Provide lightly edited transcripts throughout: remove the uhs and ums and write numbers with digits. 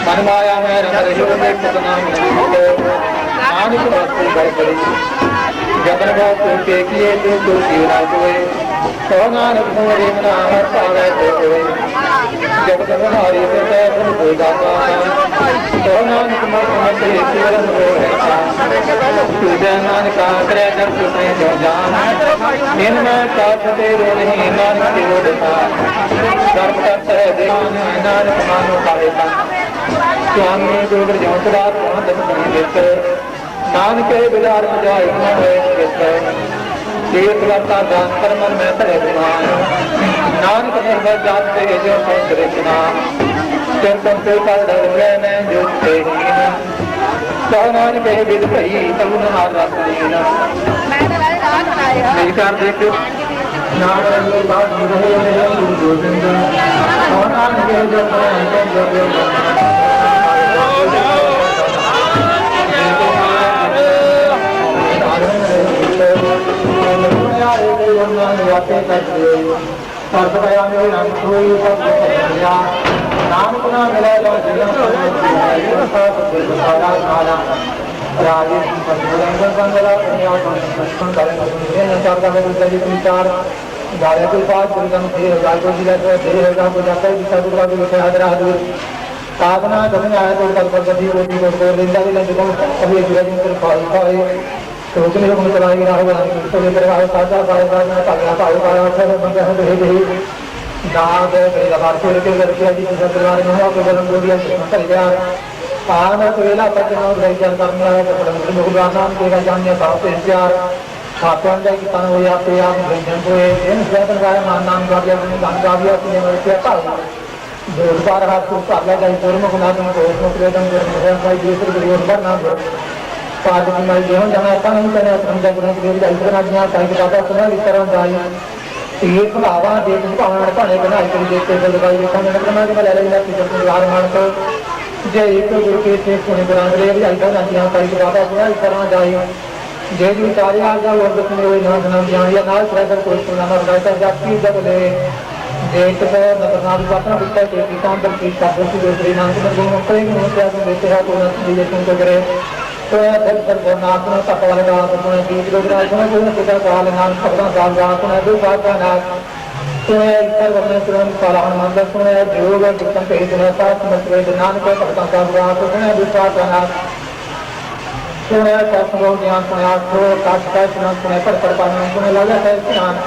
मनमाया में जबन के किए तो सोनान भोरे नाम पावे जब तक हमारी हो जाता सोनान मते शिवरन हो सुजनान का करे जब तुमने जो जान इन में साथ तेरे नहीं नानक की ओरता कर्म करते देवान नानक मानो पाएगा स्वामी गुरु जोतदार वहां दम देते नानक बिलार बजाय होए तीर्थ करता दान कर मन में तरे गुमान नानक निर्भर जाते जो कृष्णा चिंतन से कर डर में जो सोनान के बिल भई तरुण हार रसीन कर देख नारायण के बाद रहे गोविंद सोनान के जब नाम मिला साधना करने आया तो गति रोटी को लेंदा भी लंच को अभी तो उसने लोग चलाएंगे ना होगा तो ये तरह साधा पाएगा ना ताकि पाए पाए और बन गया तो हे दाग मेरा भारतीय के करके अभी परिवार में हो तो बलन बोलिया चल गया आना तो वेला पटना और रह जान करने आया तो बलन लोग आसान के जानिए बात से प्यार खातन का कि तन हो या पे आप व्यंजन को इन सेवन का नाम का दिया नाम का दिया कि मैं क्या था दो बार हाथ को काला जाए पूर्ण को नाम को प्रयत्न करने भाई दूसरे को बार नाम पाद की मैं जो जाना था नहीं करने समझा गुरु के लिए इतना दिया कहीं के बाबा सुना इस तरह जाए ये भलावा देख पावन पाने बना के देखते जलवायु देखा मैंने करना के ले लेना कि जब यार मान तो जे एक गुरु के से सुने बुरान ले भी आइता ना दिया कहीं के बाबा सुना इस तरह जाए जे भी कार्य आ जा और दुख में हुए ना सुना दिया या ना कर कोई सुना ना रहता जाती जब ले देख तो नतनाद बातें बिल्कुल के किसान तक की साधु की दूसरी नाम के गुरु मुक्ति के मुझे आगे देते हैं कोई ना ये तुमको करे तो यह धर पर नाम का पालन का तो गीत लोग राजमा को पिता काल नाम शब्द काल का तो दो बार का नाम तो यह इतर वर्ण तुरंत पालन मंदिर तो यह योग कितन पे इतना साथ मतलब नाम का शब्द काल का तो यह दूसरा का नाम सुने सत्संगो ज्ञान सुने आठो काश का स्नान सुने पर पालन सुने लगा है स्नान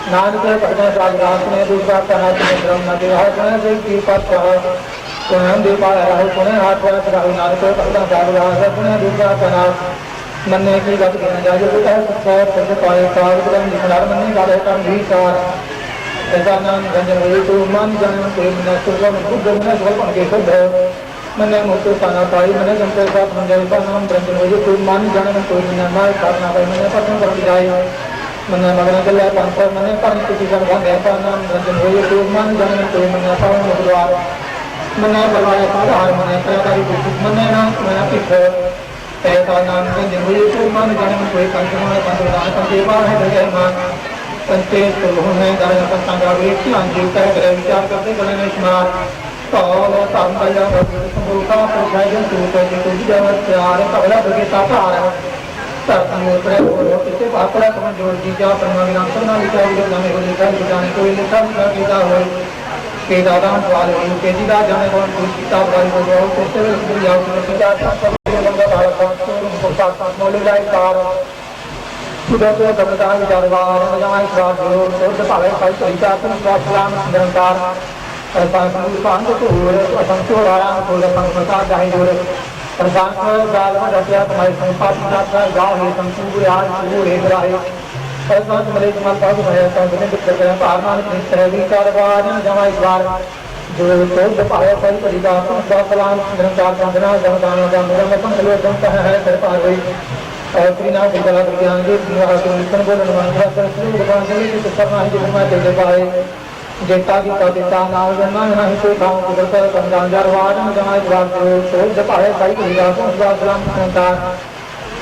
नानक पढ़ने साधना सुने दूसरा कहना सुने ब्रह्म नदी है सुने से की पथ सुने दीपा है सुने हाथ वर्ष राहु नानक पढ़ना साधना है सुने दूसरा कहना मन्ने की गति न जाए जो है सत्संग सत्य पाए साध ब्रह्म निकलार मन्ने का रहता भी सार ऐसा नाम रंजन हुई तो मान जन्म कोई न सुलभ बुद्ध न सुलभ के शुद्ध मैंने मुझसे पाना पाई मैंने जमते साथ मंजर का नाम रंजन हुई कोई मान जन्म कोई न मार साधना पाई मैंने पत्न कर जाए मैंने मगन चले पांच मैंने पानी किसी का भाग है नाम रंजन हुई कोई मान जन्म कोई मैंने पावन मुद्रार मैंने बलवाया साधार मैंने प्रकारी कुछ मैंने नाम मैंने पीठ ऐसा नाम रंजन हुई कोई मान जन्म कोई पंचमान पंचदान पंचेवा है जगह मान पंचेत है दाया पंचांगा व्यक्ति अंजीव कर विचार करते गले में स्मार कौल संबल संभूता प्रसायन सूत्र को जगत प्यार कबला के साकार सत्संग और किसे पापड़ा समझ जोड़ दी जा परमात्मा करना विचार जो नामे को लिखा जाने कोई लिखा लिखा हो के दादा सवाल हो के जीदा जाने कौन कोई किताब वाली को जो कैसे भी जाओ तो विचार सब लंबा भारत को साथ साथ मोले लाए कार सुबह को कबरदार विचारवार नजाए स्वाद जो शुद्ध भावे भाई तरीका तुम स्वास्थ्यवान निरंकार पांच को असंख्य राया को संसार जाहि जोड़े प्रशांत गाल में रखिया तुम्हारे संपात का गांव है संपूर्ण यार पूरे एक राहे प्रशांत मले तुम्हारे पास भया था जिन्हें दिक्कत करें पारमान कृष्ण है विचारवार जमाई बार जो शुद्ध भावे भाई तरीका तुम स्वास्थ्यवान निरंकार साधना जमदान का मुरंगतम चलो जमता है कर पा गई और श्रीनाथ की कला विज्ञान के निकन बोलन मंत्र संस्कृत भगवान जी की करना है जिसमें दे पाए जेता की कविता नाम जन्मा नहीं कोई काम को करता संजान जरवार में जमाए द्वार जो शोध पाए भाई को सुधा सलाम संतान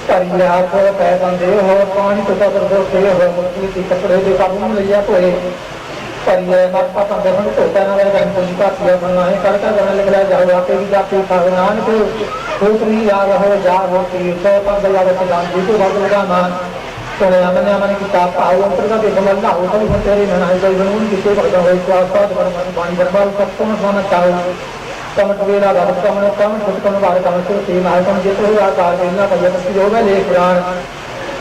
परिया को पैदल दे हो पानी तो कर दो से हो मुक्ति की कपड़े दे काबू में लिया कोई परिया मत पता बहन को कहना है गन को निकाल दिया बना है करता करने लग रहा जाओ आके भी जाते भगवान को खूबरी आ रहो जा हो कि तो पर दयावत दान जी को भगवान का मान सुने हमने हमारे किताब पाओ अंतर्गत एक मल्ला हो तो तेरे नहाई गई बनूं किसे भगवान हो स्वास्थ्य बरमान पानी बरबाद सब तो सोना चाहो कमट वेला भगत कमन कमन खुद कमन बारे कमन से तीन आए कम जितो हुआ कार मिलना भैया तो जो है ले पुराण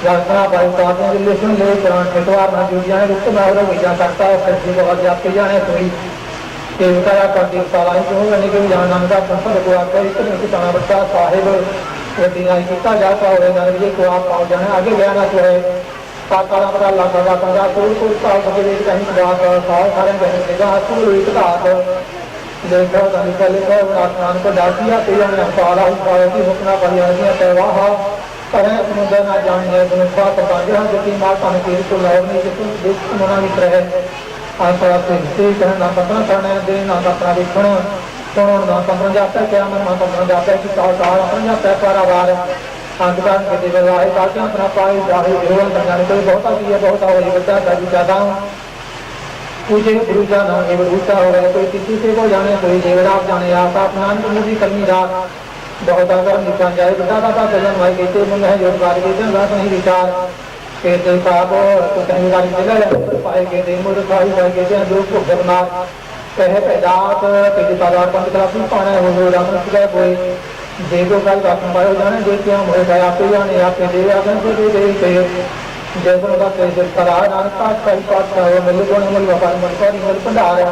रास्ता भाई साहब ने रिलेशन ले पुराण मिटवार ना जो जाने रुक में और भैया सकता है फिर जी बहुत जाते जाने कोई के उतारा कर दी सालाई जो होने के जान नाम का संपद को आकर इतने से तना बच्चा साहिब दिनाई कितना जाता हो नरजी को आप पाओ जाने आगे गया ना तो है काला पता लाखा का पंगा कोई साल के लिए कहीं बात साल सारे कहने देगा तू इतना देखो तनिका लिखो आसमान को डाल दिया तो ये पाला पाया की मुकना परियादियां तैवाह करे समुद्र ना जाने दुनिया पता जहां जति माता ने तीर को लावनी जितने देश मना मित्र है आशा से कहना पता करने देना अपना विखण सुनो ना पंद्रह जाता है क्या मन पंद्रह जाता है कि साल अपन जाता है पारावार अंधकार के दिवस आए ताकि अपना पाए जाहे देवल बनाने कोई बहुत आती है बहुत आवाज बच्चा ताकि ज्यादा पूछे गुरु जाना एवं ऊँचा हो गया कोई किसी से को जाने कोई देवराव जाने आता अपना मुझे करनी रात बहुत अगर निशान जाए बता दादा चलन भाई कहते मन है योग कार्य के जन रात नहीं विचार कहते साहब तो कहीं गाड़ी मिला पाए कहते मुझे भाई भाई कहते हैं जो को करना कहे पैदात के पदार्थ पंच कला पाना है वो राम का कोई देखो कल राशन पायो जाने देखते हम हो गए आपके जाने आपके देव आगन से दे गई के जैसे का कैसे करा नानक का कई पास का हो मिल को मिल व्यापार मन पर मिल भंडार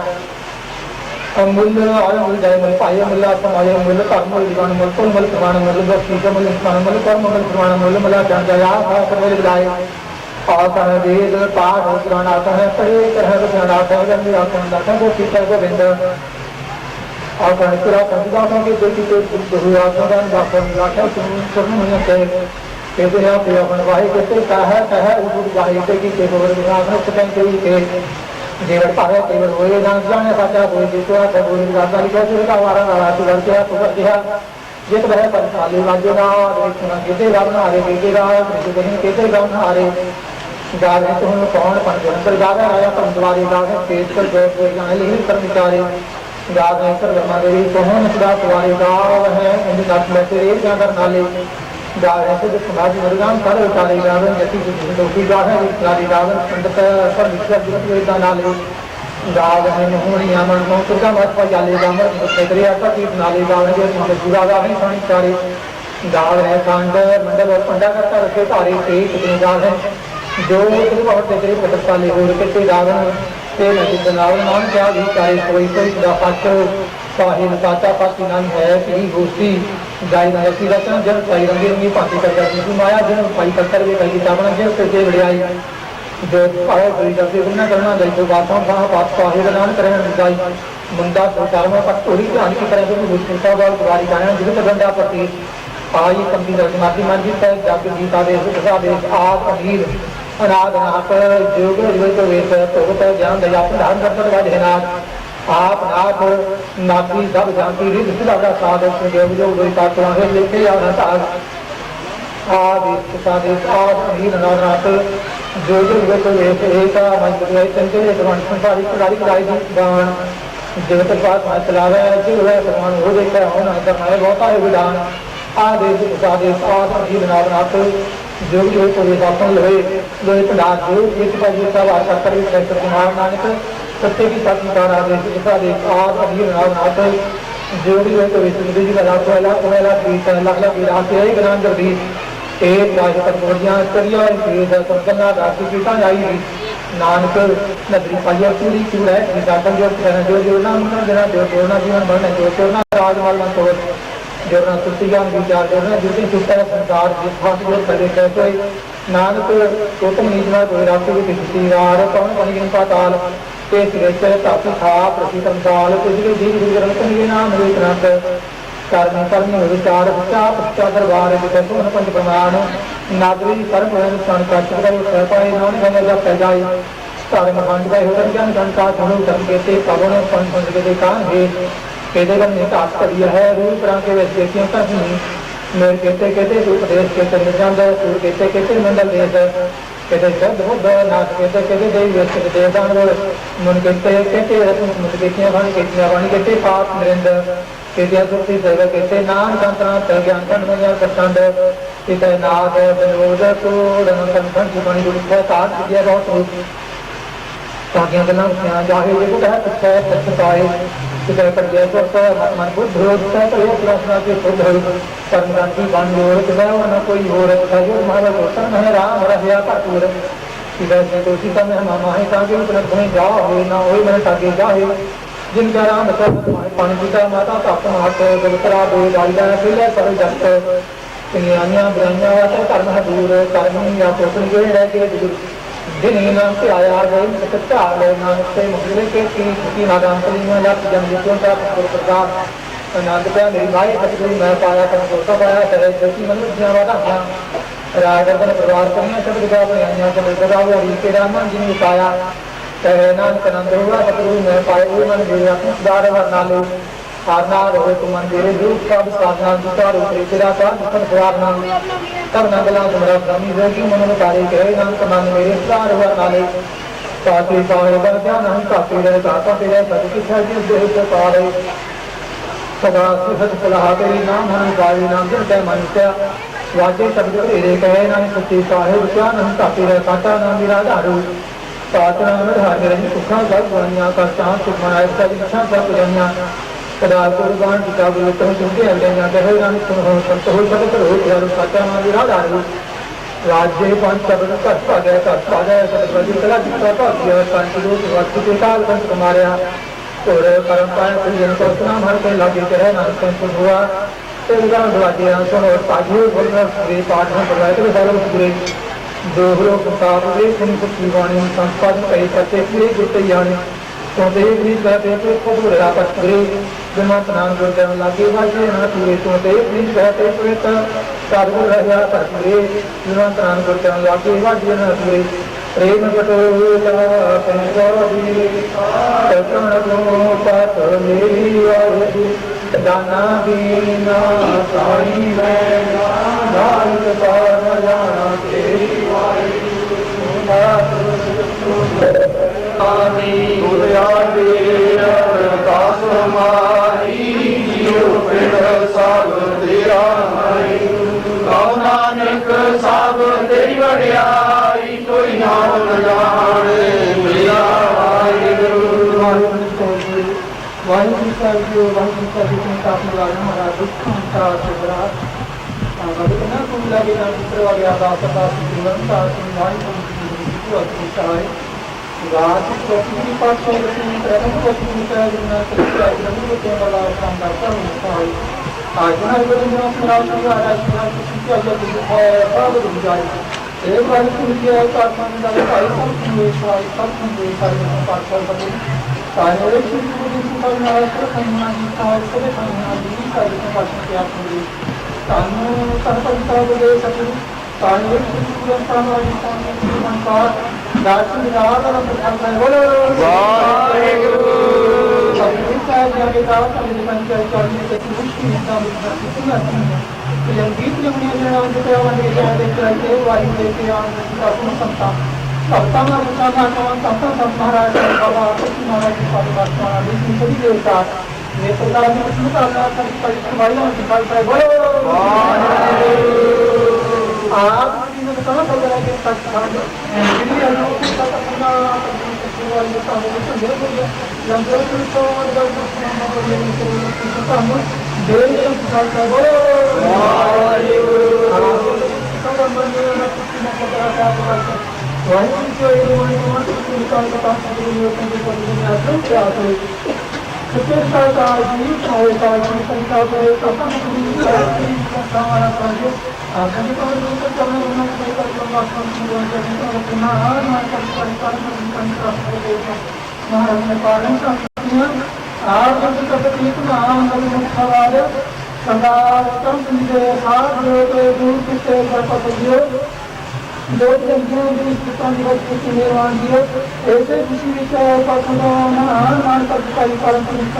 मूल्य और मिल जाए मिल पाए मिल समाय मिल कर्म जीवन मिल को मिल प्रमाण मिल भक्ति का मिल स्मरण मिल कर्म मिल प्रमाण मिल मिला जान जाया है मिल जाए और वेद पाठ पुराण आता है पढ़े तरह का ध्यान आता है जब आत्मा दाता को पीछे को बिंद और पूरा पंचदासों के देखी तो हुआ आत्मदान दासन लाठा सुन नहीं है कहते हैं आप अपन वाही कहते कह उस वाही के की केवल विनाश कहीं के जीवन पावे केवल वही जान जाने साचा कोई जिसको है कोई रास्ता लिखा है का वारा वाला तो करके तो करके जित वह पर खाली राज्य ना देखना कहते रावण आरे कहते राव कहीं कहते रावण आरे गावे तो कौन पर गावे आया पर द्वारे गावे तेज कर जो जाने लिखी कर्मचारी गावे कर वर्मा देवी कौन सदा तुम्हारे गाव है उनके साथ में तेरे क्या करना ले गावे से समाज मुर्गाम कर उतारे गावे जति दोषी गावे उतारे गावे संत पर विश्व जगत वेदा नाले गावे है मोहनी आमन को दुर्गा माता जाले गावे क्षेत्रीय का की नाले गावे जो पूरा गावे सानी चारे दाल है खंड मंडल और पंडा करता रखे धारे से कितनी दाल है जो बहुत तेरे पत्रकाली हो रखे दावन ते नदी नावन नाम क्या भी चाहे कोई कोई पक्ष पाही नसाचा पासी नाम है कि गोष्ठी गाय नसी रचना जन पाई रंगी रंगी पाती कर जाती माया जन पाई कर भी कही दावना जन से बढ़ियाई जो आए बड़ी जल्दी गुना करना गई तो बातों का बात पाही का नाम करें गाय मुंडा संसार में पक थोड़ी ध्यान की तरह से मुश्किलता बाल कुमारी गाया जिस गंडा प्रति आई कंपनी दर्शनार्थी मन जीत है जग गीता देश दशा देश आप अमीर अनाथ नाथ योग वेद भगत ज्ञान दया प्रधान करता वाजनाथ आप नाथ नाथी सब जानती रिद सिद्धा साध योग योग वेता तुम्हारे लेके आना साध आदेश सादेश आप अमीर अनाथ जो जो वेद वेद एक मन बुझाई चंचे भगवान संसारी कलारी कलाई दान जगत बात मैं चलावे जो है भगवान हो देखा होना करना है बहुत है विधान आदेश सादेश आप अमीर अनाथ जो जो तो विधापन लोहे लोहे प्रधान जो एक पाजी सब आशा कर सेक्टर कुमार नानक सत्य की साथी का आदेश सादेश आप अमीर अनाथ जो भी है तो विष्णु जी का लाख पहला बीस लाख लाख विराट है ज्ञान जगदीश एक राज पर बोलियां करिया वेद संकलना राशि की आई नानक नगरी पाइया पूरी चूड़ है विधापन जो जो नाम जना जो जोड़ना जीवन भरना जो जोड़ना राजमाल मन तोड़ जोड़ना सुस्ती ज्ञान विचार जोड़ना जिसकी छुट्टा संसार जिस जो करे कैसे नानक गौतम नीचना कोई राशि की तीरार पवन पनिगिन पाताल के सिरेचर तापी था प्रति संसाल तुझे जीव गुजरन कनिए नाम विक्रांत कर्म कर्म विचार सच्चा दरबार विकल्प पंच प्रमाण नागरी कर्म सन का चुका पाए नाम गंगा जा पैजाई कर्म खंड का होकर ज्ञान घंटा धनु धर्म के पवन पंच पंच के कान है कहते ने घात करी है रूप रंग के वैसे क्यों कर मेरे कहते रूप देश के निर्जंद सूर कहते मंडल देश कहते शब्द बुद्ध नाथ कहते देवी व्यस्त देवदान मन कहते मुझ देखिया वाणी कहते वाणी कहते पाप नरेंद्र कहते सुखी दैव कहते नाम संतनाथ ज्ञान खंड में प्रचंड कहते नाथ विनोद कोड कंठन जीवनी गुरु साथ विद्या बहुत रूप ताकि गल्लां जाहे ये है अच्छा सच्चाई किसी पर जैसा मन बुद्ध होता है तो ये प्रश्न के शुद्ध कर्मकांडी बांधोर किसी न कोई हो रखा जो हमारा होता है राम रहा पाटूर कि वैसे तो सीता में हम माहे ताकि उपलब्ध में जा हो ना हो मैंने ताकि जाहे जिनका राम पानी पिता माता का अपना हाथ जगतरा दो डालिया पहले पर जगत कन्यानियां बुराइयां वाले कर्म दूर कर्म या पोषण के रह के दूर दिन नाम से आया गए सच्चा नाम से मुखले के नागाम में लग जन्म का प्रसाद आनंद पाया मेरी माई सतगुरु मैं पाया संतोषा पाया करे ज्योति मनुष्य वाला राजन परिवार करिया शब्द का बनाइया चंद्रदा हरी के रामन जी ने पाया कहे नानक नंद हुआ सतगुरु मैं पाए वो मन मेरे अपने सुधार वरना लो हारना रहो तुम मेरे रूप का साधना दूसरा रूप तेरा का दुखन सुधारना तब न गला तुम्हारा स्वामी होगी मन में कार्य कहे नाम कमान मेरे सुधार वरना ले काफी पाए बर ध्यान हम काफी रहे काका तेरे सद की सर्जी देह से पारे सदा सुहत सलाह तेरी नाम हम गावी नाम जन कह मनुष्य वाजे शब्द तेरे कहे नाम सच्ची साहेब क्या नाम काफी रहे काका नाम मेरा दारू सात नाम धार मेरे सुखा सब गुणिया का चांद सुख मनाए सब इच्छा सब गुणिया कदा कुर्बान पिता गुरु तुम सुनते हैं कहे राम तुम हो संत हो सकत हो यार साचा नाम मेरा दारू राज्य पांच शब्द कट पा गया सब प्रति कला जिसका का दिया शांति दो वस्तु के काल संत कुमारया और कर्म पाए कोई जन को सुना हर कोई लागे करे नाम संत हुआ तो उदाहरण दवाते हैं सुनो और पाठियों बोलना वे पाठ में पढ़ाए तो सालों पूरे दोहरो प्रताप वे सुन सुखी वाणी संस्पादन कई सत्य पूरे गुप्त यानी तो देव भी कहते थे खुद रहा पत्रे बिना स्नान गुरुदेव लागे वाजे न पूरे तो देव भी कहते थे साधु रहा पत्रे बिना स्नान गुरुदेव लागे वाजे न पूरे प्रेम कटोला पंजाबी कर्ण को पात मेरी वाजी दाना दीना साई में नाथ पार जाना तेरी वाई नानक सब तेरी वड्याई कोई नाम न जाने मेरा वाहिगुरु वाहिगुरु साहिब वाहिगुरु साहिब ने काफी महाराज दुख बना तुम लगे ना मित्र वाले आदास आदास जीवन का तुम्हारी तुम अतिशाय राज प्रति पाठ और प्रथम प्रति का जिन्ना का ग्रंथ के वाला शानदार का होता है आज हर बड़े जो मेरा मेरा आज का किसी का जो है सब डूब जाए एक बार तुम किया का मान डाले भाई सब हुए सारे पाठ कर बने सारे शुरू से कर ना है संना जी का सब संना जी का जो पाठ किया पूरी तानु सरपंचा बोले सब तानु शुरू करना है तानु का दार्शनिक राग और प्रधान है बोलो वाहेगुरु सब का जाके दाव का पंचायत करने के मुश्किल काम कितना yang gitu yang punya orang itu orang dia ada kerja wali dia yang kita pun sampai pertama bersama kawan sampai Maharaj Baba Maharaj pada masa ini sendiri desa ini pertama itu karena sampai kembali sampai boleh ini bersama kalau lagi tak ini yang kita pernah yang yang दो निर्माण दिए ऐसे किसी विषय का मान कर्मचारी पारंपरिक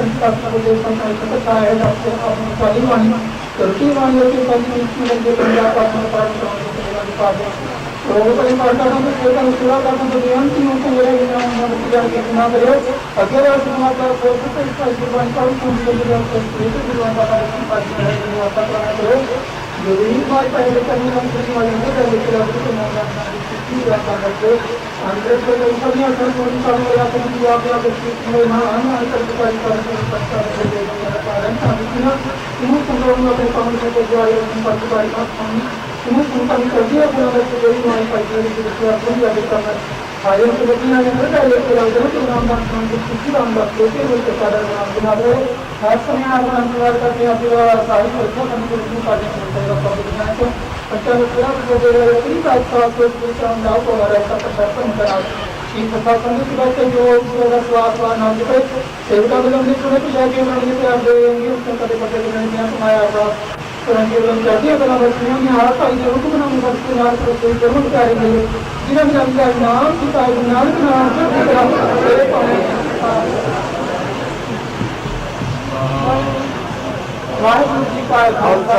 वाहिगुरु जी का खालसा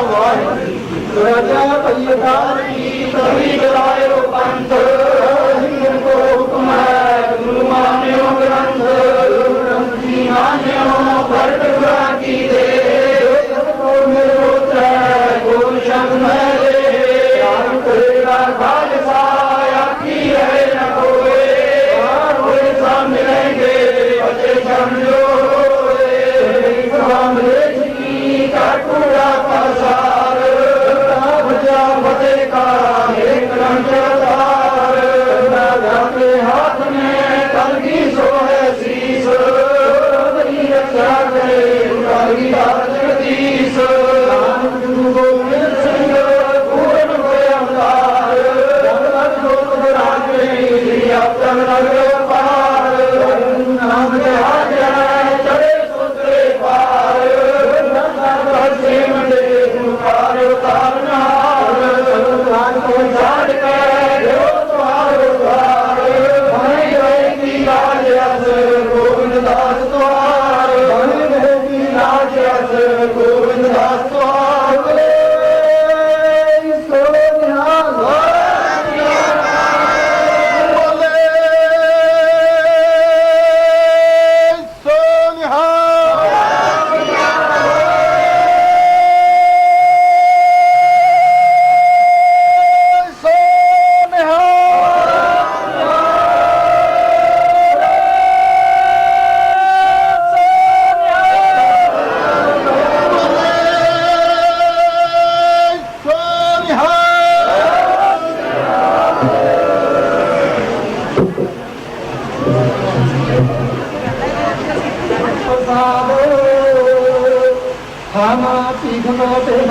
वाहिगुरु राजा कलियदार की सभी गलायो पंथ हिंदू को हुक्म है गुरु मान्यो ग्रंथ ग्रंथ जी मान्यो भट्ट गुरा की दे मेरे होता है गुरु शब्द में दे यार करेगा खालसा आखी है न कोई और कोई सा मिलेंगे बच्चे समझो कटुरा पसार भजा बते का एक रंग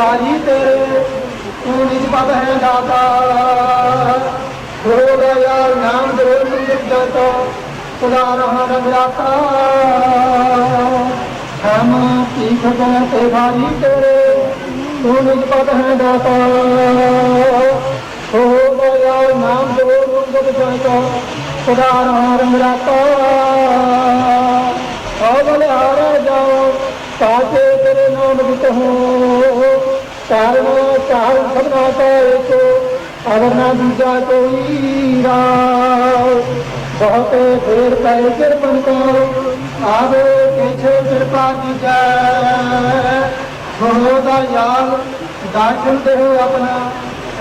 भिखारी तेरे तू निज पद है दाता हो दयाल नाम दे मुझ जाता खुदा रहा रंगाता हम तीख गए भारी तेरे तू निज पद है दाता हो दयाल नाम दे मुझ जाता खुदा रहा रंगाता बलिहारा जाओ ताके तेरे नाम वित हो कारण चाल सबना एक अगर ना दूजा कोई राव बहुत देर पहले कृपन को आवे पीछे कृपा की जाए हो दयाल दाखिल दे अपना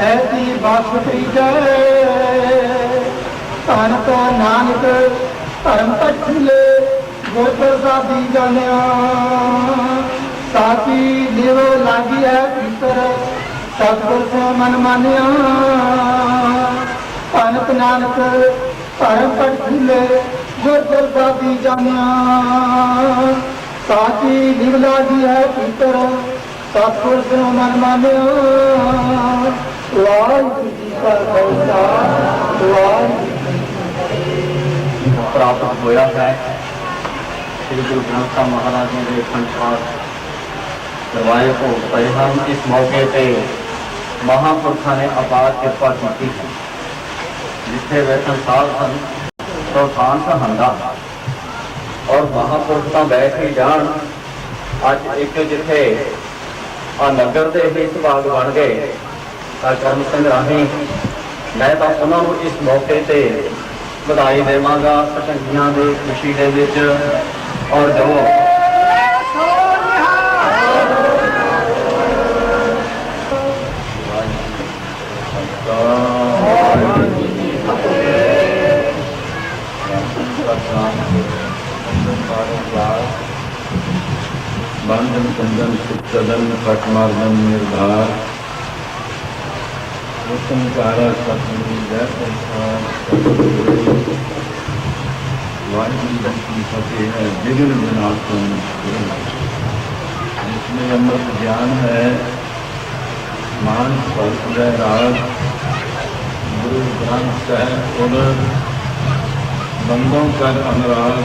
ऐसी बात की जाए धन तो नानक धर्म तक ले गुरप्रसादी जानिया साथी देव लागी है भीतर सतगुर से मन मानिया भनत नानक धर्म पट खुले गुरप्रसादी जानिया साथी देव लागी है भीतर सतगुर से मन मानिया वाहिगुरू जी का खालसा वाहिगुरू प्राप्त होया है। श्री गुरु ग्रंथ साहिब महाराज जी के संसार करवाए भोग पए हैं। इस मौके पर महापुरखों ने अपार कृपा की है। जिथे वे संसार सन सुल्तान सहांदा और महापुरख तो बैठ ही जान अज एक जिथे आ नगर के ही सुभाग बन गए करम सिंह राही मैं तो उन्होंने इस मौके पर बधाई देवांगा पचंगियां की खुशी के विच और जो बंधन चंदन सुदन पटमार्दन निर्धार उत्तमकारा सतगुरु जय संसार वाहिगुरू की फतेह है। विघ्न विनाशन जिसमें अमृत ज्ञान है मान स्पर्श राग गुरु ग्रंथ साहिब खुद बंदों कर अनुराग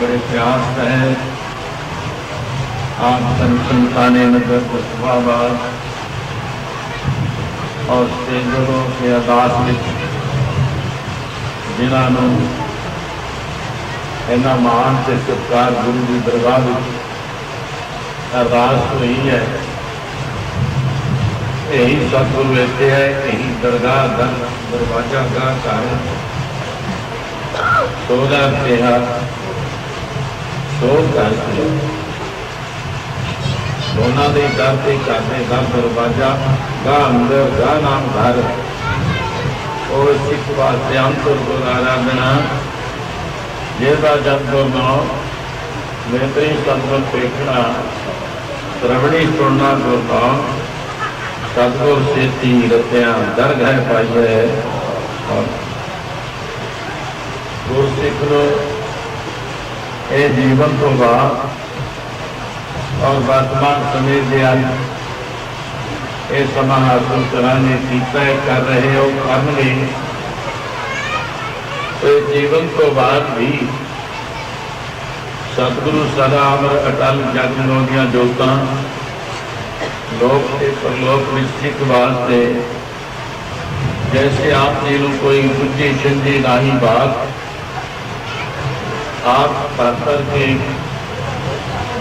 बड़े प्यास है आप संताने नगर दसवाबाद और सेजरों के अरदास में जिन्होंने इन्ना मान से सत्कार गुरु की दरगाह में अरदास हुई है। यही सतगुरु इतने है, यही दरगाह दरवाजा का कारण सोदा कहा सो कर दोनों के दर से करने का दरवाजा गा अंदर गा नाम घर और सिख वास्ते अंतर गुर आराधना जिसका जब गुरनाम बेहतरी सतगुर देखना श्रवणी सुनना गुरनाम सतगुर सेती रत्या दरगाह पाई है। और गुर सिख ये जीवन तो बाद और वर्तमान समय ये समा हासिल कराने की तय कर रहे हो करने तो जीवन तो बाद भी सतगुरु सदा अमर अटल जगनों दियां जोतां लोक के परलोक में सिख वास्ते जैसे आप जी को कोई बुझी छिंजी नाही बात आप पत्थर के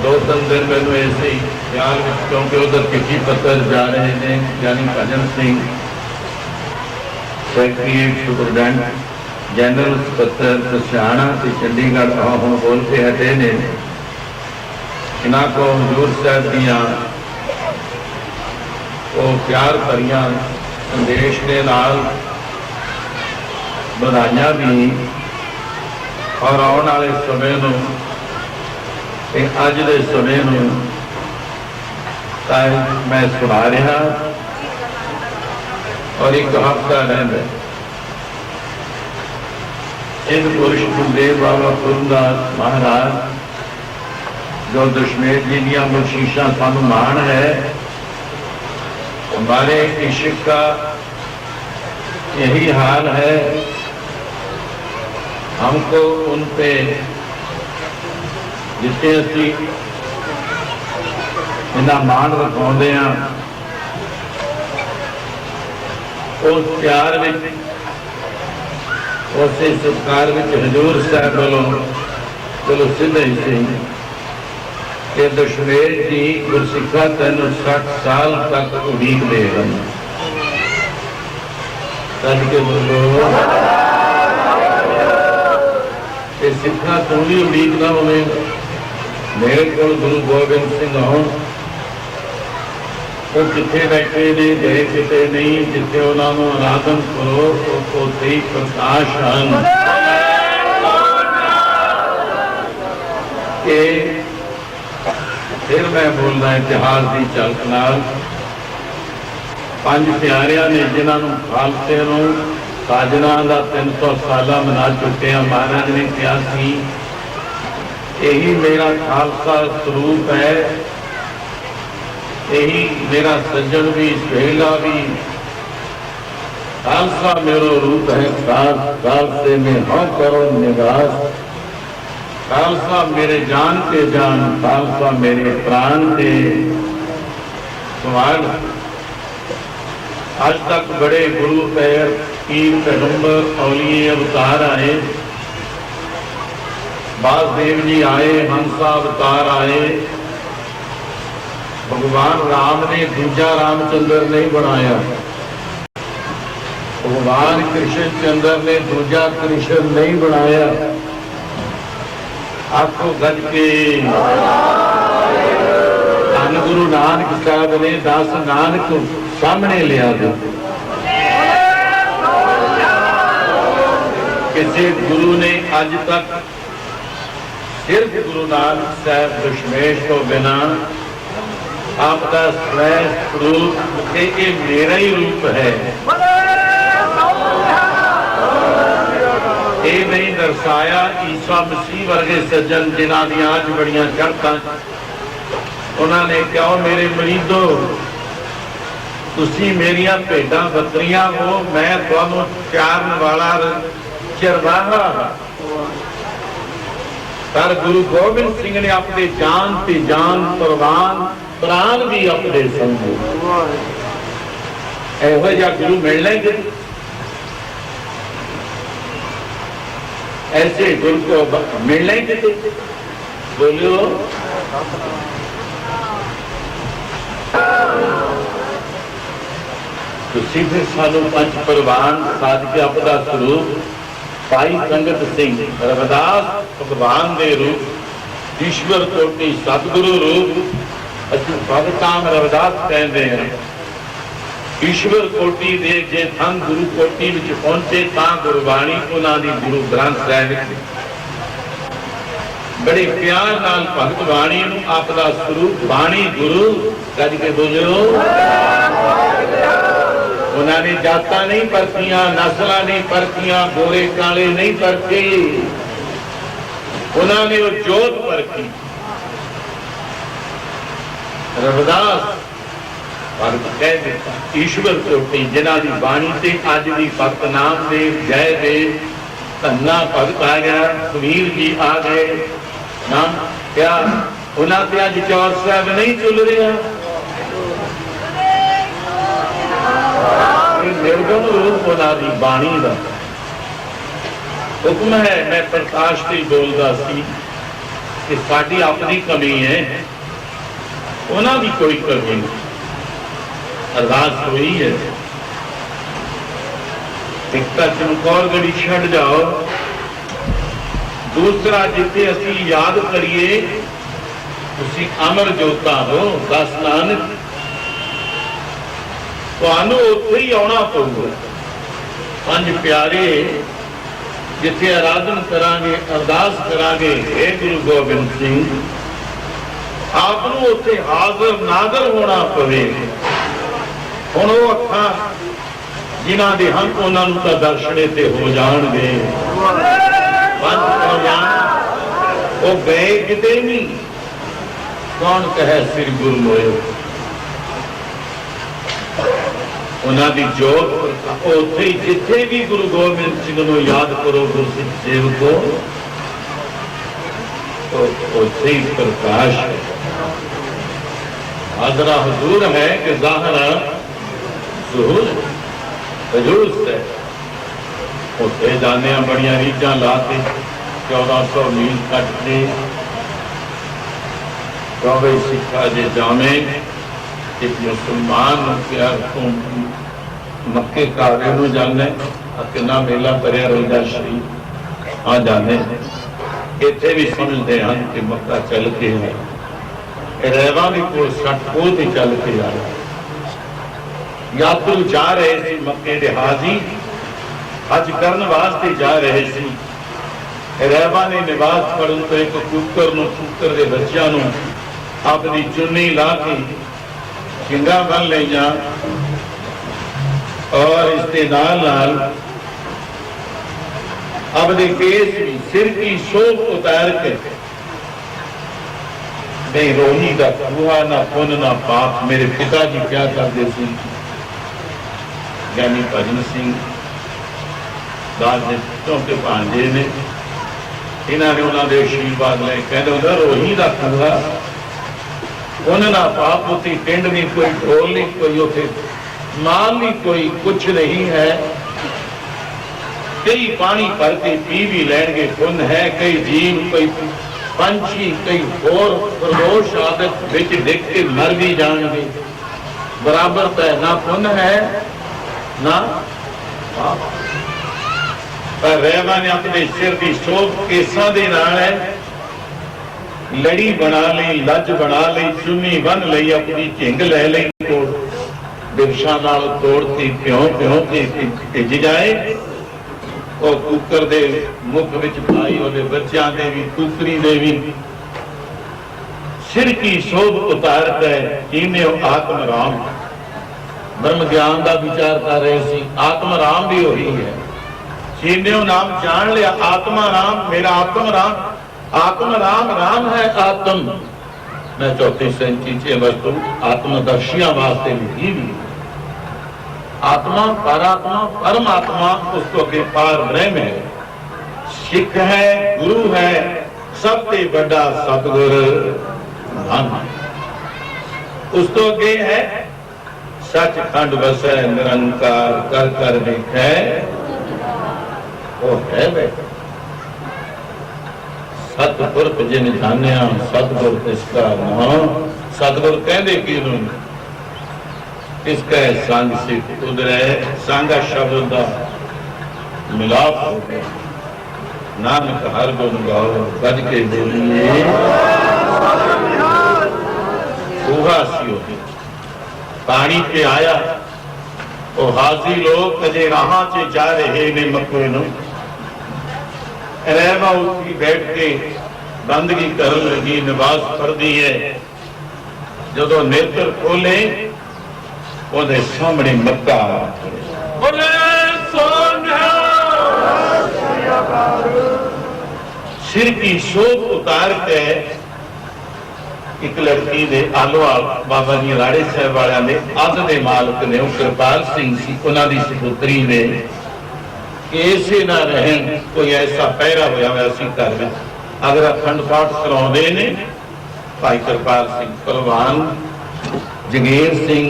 दो तीन दिन मैंने ऐसे ही ख्याल क्योंकि उधर चिट्ठी पत्र जा रहे हैं यानी Bhajan Singh secretary superintendent general सकत्तर हरियाणा से चंडीगढ़ हम बोल के हटे ने इन्हों को हजूर साहब दियाँ वो प्यार भरिया संदेश के नाल बधाइयां भी और आने वाले समय में अज के समय में मैं सुना रहा और एक हफ्ता रहता इन पुरुष गुरुदेव बाबा गुरुदास महाराज जो दशमेश जी दियां बख्शीशां सानू मान है, हमारे इश्क का यही हाल है। हमको उन पे जिथे असी इन्ना मान रखाते हैं, उस प्यार में उस सत्कार में हजूर साहब वालों चलो सीधे ही सही कि दशमेश जी गुरसिखा तेन 60 साल तक उड़ीक दे रहे सच के बोलो कि सिखा तू भी उड़ीक ना होवे। मेरे को गुरु गोबिंद सिंह हो वो कितने बैठे ने गए किते नहीं, जिथे उन्होंने आराधन करो उत्थे ही प्रकाश हैं। फिर मैं बोलना इतिहास की झलक नाल 5 प्यारियां ने जिन्होंने खालसे साजना का 300 साला मना चुके हैं। महाराज ने कहा सी यही मेरा खालसा स्वरूप है, यही मेरा सज्जन भी सहेला भी खालसा मेरो रूप है। खालसे में हाँ करो निवास, खालसा मेरे जान के जान, खालसा मेरे प्राण के सवाल। आज तक बड़े गुरु पैर पीर पैगंबर औलिए अवतार आए, वासुदेव जी आए, हंसा अवतार आए। भगवान राम ने दूजा रामचंद्र नहीं बनाया, भगवान कृष्ण चंद्र ने दूजा कृष्ण नहीं बनाया। आखो गज के धन गुरु नानक साहब ने 10 नानक सामने लिया दे। किसी गुरु ने अज तक सिर्फ गुरु नानक साहब दशमेश तो बिना आपका स्वयं रूप ये मेरा ही रूप है ये नहीं दर्शाया। ईसा मसीह वर्गे सज्जन जिन्हों दी आज बड़ियां चढ़तां, उन्होंने कहा मेरे मरीदो तुसी मेरियां भेडां बकरियां हो, मैं तुहानू चारन वाला चरवाहा। पर गुरु गोबिंद सिंह ने अपने जान ते जान परवान प्राण भी अपने समझे। एहो जिहा गुरु मिलना ही नहीं, ऐसे गुरु को मिलना ही नहीं। बोलियो तुसी फिर सानू 5 परवान साध के अपना स्वरूप भाई संगत सिंह रविदास भगवान दे रूप, ईश्वर कोटि सतगुरु रूप असि भगतान रविदास कहते हैं। ईश्वर कोटि दे जे धन गुरु कोटि विच पहुंचे तां गुरबाणी उन्हां दी गुरु ग्रंथ साहिब बड़े प्यार नाल भगत बाणी नूं अपना स्वरूप बाणी गुरु कज के बोलियो। उन्होंने जाता नहीं परखियां, नस्ल नहीं परखियां, गोरे काले नहीं परखे, उन्होंने वो जोत परखी। रविदास भगत कह दिता ईश्वर कोटि जिन्हां दी बाणी ते अज भी भगत नामदेव जयदेव धन्ना भगत आ गया, कबीर जी आ गए। नाम क्या उन्होंने अज चौर साहब नहीं चुल रहा, निर्गुण रूप उन्होंने बाणी का हुक्म है। मैं प्रकाश से बोलता सी कि साडी अपनी कमी है, उन्होंने कोई कमी नहीं। अरदास हुई है एक तो चमकौरगढ़ी छड़ जाओ, दूसरा जिथे असी याद करिए तुसी अमर जोता हो 10 नानक, तुहानू उत्थे ही आना पऊगा। 5 प्यारे जिथे आराधन करांगे अरदास करांगे हे गुरु गोबिंद सिंह, आपनू उत्थे हाजिर नाज़र होना पवेगा। हुण वो अखां जिन्हां दे हम उन्हां नूं तां दर्शने ते हो जाणगे। 5 परवान वो गए किते नहीं, कौन कहे श्री गुरु मोयो। उन्होंने जोत उत्थे जिथे भी गुरु गोबिंद सिंह को याद करो गुरसिख सेवको तो उत्थे ही प्रकाश है। हाजरा हजूर है कि ज़ाहरा ज़ुहूर हजूर से उत्थे जाने बड़िया रीझां ला के 1400 मील कट के 24 सिखा जे जामे एक मुसलमान क्या मक्के काबे में जाने कितना मेला भरिया रोजा शरीफ हाँ जाने इतने भी समझते हैं कि मक्का चल के है रैवा भी को सटकोत ही चल के आ रहा यात्रु जा रहे थे मक्के के हाजी हज करने वास्ते जा रहे थे रैवा ने निवास पढ़न तो एक कुकर के बच्चों को अपनी चुन्नी ला के शिंगा बन लिया और इसके नाल अपने केस भी सिर की शोभ उतार के नहीं रोही का कुआ ना पुन ना पाप मेरे पिताजी क्या करते थे ज्ञानी भजन सिंह दास के भांजे ने इन्होंने उन्होंने आशीर्वाद ले कहते रोही का कुआ उन्होंने पाप उती पिंड नहीं कोई ढोल नहीं कोई उसे माल नहीं कोई कुछ नहीं है कई पानी भर के पी भी लैणगे पुन है कई जीव कोई पंछी कई होर प्रदोष आदत विच देख के मर भी जाएंगे बराबर तो ना पुन है ना पाप पर रहमा ने अपने सिर की शोभ केसा दे नाल है लड़ी बना ली लज बना ली चुन्नी बन ली अपनी झिंग लै ली दिवसा नाल तोड़ती प्यों प्यों के भिज जाए और कुकर दे मुख विच पाई और बच्चों दे भी कुकरी दे भी सिर की शोभ उतार कर कीने आत्म राम ब्रह्म ज्ञान का विचार कर रहे सी आत्म राम भी वही है कीने नाम जान लिया आत्मा राम मेरा आत्म राम राम है आत्म मैं चौथी सेंची वस्तु आत्मदर्शिया वास्ते लिखी भी आत्मा परात्मा परमात्मा उसको के पार ब्रह्म है सिख है गुरु है सबसे बड़ा सतगुर धन उसको के है सचखंड बसै निरंकार कर कर देखे वो है वे सतपुरख जिन जानिया सतगुर तिसका नाम सतगुर कहते कि इसका संग सिख उधरे संगा शब्द का मिलाप हो गया नानक हर गुण गाओ गज के बोलिए पानी पे आया वो हाजी लोग कजे राह च जा रहे ने मक्के नु रहमा उठी बैठ के बंदगी कर लगी नमाज पढ़ती है जो नेत्र खोले ਉਹਦੇ ਸਾਹਮਣੇ ਮੱਕਾ ਬੋਲੇ ਸੋਨਿਆ सिर की शोभ उतार के एक लड़की ने आलोआल बाबा जी राड़े साहब वाले ने अद के मालक ने कृपाल सिंह सी उन्होंने सपुत्री ने ऐसे ना रहन कोई ऐसा पहरा होया वैसी घर में अगर अखंड पाठ कराते ने भाई कृपाल सिंह पहलवान जगीर सिंह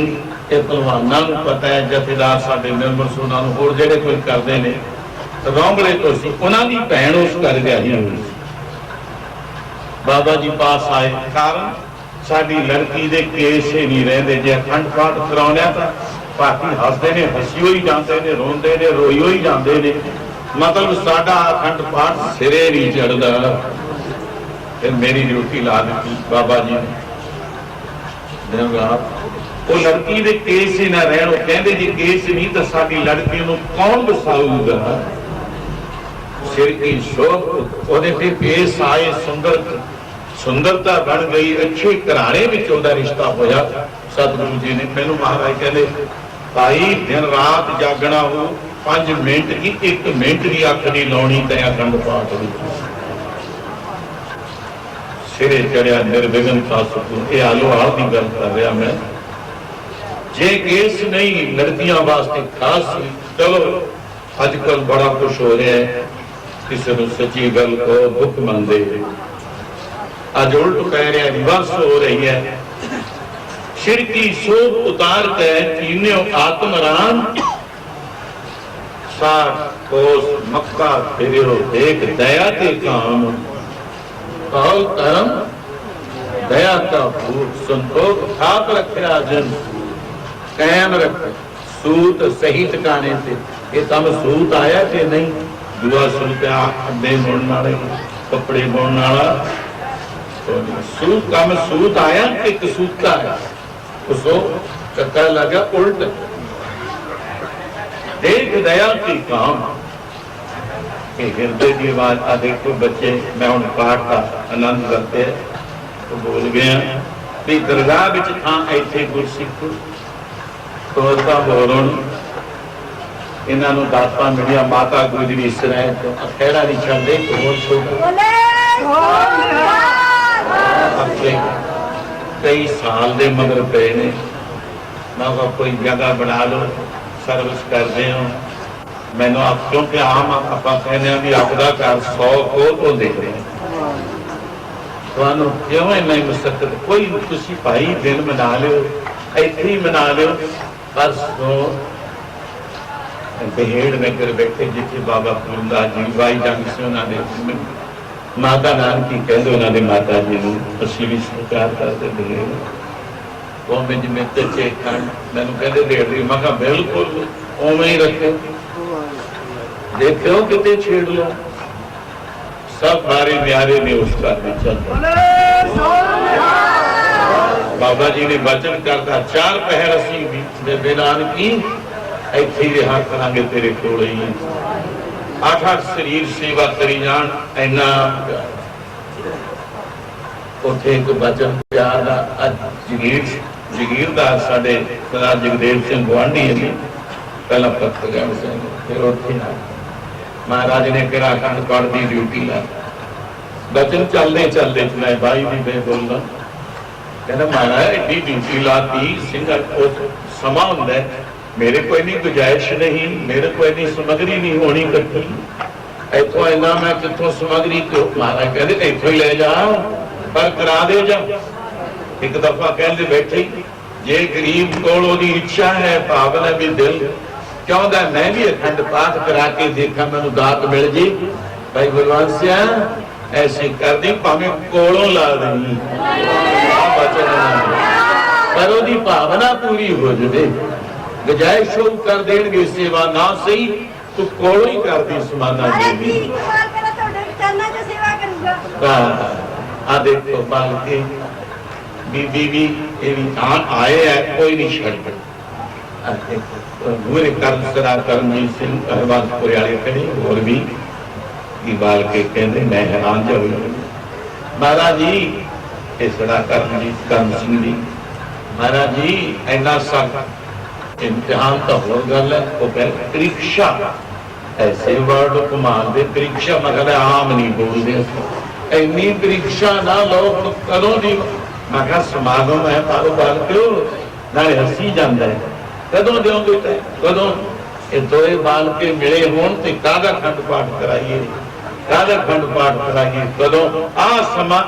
ये पहलवाना पता है जथेदार साडे मेंबर से उन्होंने होर जेडे कोई करते हैं रोंगले तो सी उन्होंने भैन उस घर गई हुई बाबा जी पास आए कारण साडी लड़की दे केस ही नहीं रहते जे अखंड पाठ कराने बाकी हसते ने हसी ही जाते ने रोंदे ने रोई ही जाते ने मतलब साडा अखंड पाठ सिरे नहीं चढ़ता फिर मेरी ड्यूटी ला दी बाबा जी ने वो लड़की दे केस ही ना रहन कहते जी केस नहीं तो साडी लड़की नूं कौन बसाऊगा सिर की शोभ ओदे पे केस आए सुंदर सुंदरता बन गई अच्छे घराने में ओदा रिश्ता होया सतगुरु जी ने मैनू महाराज कहते भाई दिन रात जागना हो 5 मिनट की 1 मिनट की अख नहीं लाउणी ते अखंड पाठ सिरे चढ़िया निर्विघ्नता सुख। ये आलो हाल की गल कर रहा मैं। जे केस नहीं लड़कियां वास्ते खास, चलो अजकल बड़ा कुछ हो रहा है, किसी को सच्ची गल को दुख मनते, अज उल्ट कह रहा है, बस हो रही है। सिर की सोच उतार कर तीनों आत्मराम, साठ कोस मक्का फिरो देख दया के काम, कौल धर्म दया का भूत, संतोख थाप रखा जन, कायम रख सूत सही ठिकाने से। ये तम सूत आया कि नहीं? दुआ सूत अंडे बुनने वाले, कपड़े बुनने वाला सूत, कम सूत आया कि कसूता है? उसको चक्का लगा उल्ट। देख दया की काम के हृदय की आवाज। आ देखो बच्चे, मैं हूं पाठ का आनंद करते तो बोल गया भी दरगाह विच था ऐथे गुरसिख तो बोलो इन्हों दाता मिलिया। माता गुजरी इसराय तो अखेड़ा नहीं छड़े कई साल दे मगर पे ने। मैं कोई जगह बना लो, सर्विस करते हो। मैनू आप क्योंकि आम आप कहने भी आपका घर 100 को देख रहे हैं, तो क्यों इन्ना मुशक्कत? कोई तुसी भाई दिन मना लियो, इत्थे ही मना लियो। परसों बहेड़ नगर बैठे जिथे बाबा फूलदास जी भाई जंग से उन्होंने माता नानकी कहते उन्होंने माता जी को असी भी स्वीकार करते बहेड़ वो में जिम्मे चचे खंड मैं कहते डेढ़ दी। मैं कहा बिल्कुल उवें ही रखे, देखो कितने छेड़ लो। सब बारे न्यारे ने उसका चलते। बाबा जी ने वचन करता 4 पहर असी बेबे नानकी इत्थे रहा करांगे तेरे कोल ही। 8-8 शरीर सेवा करी जान इन्ना उथे एक वचन प्यार का। जगीरदार साडे सरदार जगदेव सिंह गुआढ़ी है, पहला पत्रकार सिंह, फिर उथे महाराज ने फिर अखंड पाठ की ड्यूटी ला। वचन चलते चलते मैं भाई भी मैं बोलना कहना महाराज एडी ड्यूटी लाती सिंह समा होंगे, मेरे कोई नहीं गुजाइश नहीं, मेरे कोई नहीं समग्री नहीं होनी कट्ठी, इतों इन्ना मैं कितों समग्री क्यों? महाराज कहते इतों ही ले जा पर करा दे जा। एक दफा कहते बैठे जे गरीब को इच्छा है भावना भी दिल क्यों मैं भी अखंड पाठ करा के देखा मैं दात मिल जी। भाई गुरवंश ऐसे कर दी भावे कोलों ला दी पर वो भावना पूरी हो जाए। गुजाइश कर देंगे सेवा ना सही तो कोलों ही कर दी समाना जी। आ देखो बाल के बीबी भी आए है कोई नहीं छड़ मेरे कर्म सरा करमजीत सिंह कहवासपुर वाले खड़े और भी बाल के कहते मैं हैरान जा महाराज जी ये सड़ा करमजीत करम सिंह जी। महाराज जी इन्ना सख्त इम्तिहान तो हो गल है वो कहते परीक्षा ऐसे वर्ड कमाल दे परीक्षा मतलब आम नहीं बोलते इन्नी परीक्षा ना लो कदों दी मैं कहा समागम है पारो बाल क्यों नाले हसी जाता है कदों दोगे कदों ये दोए बाल के मिले होन तो कादा खंड पाठ कराइए कादा खंड पाठ कराइए कदों आ समा।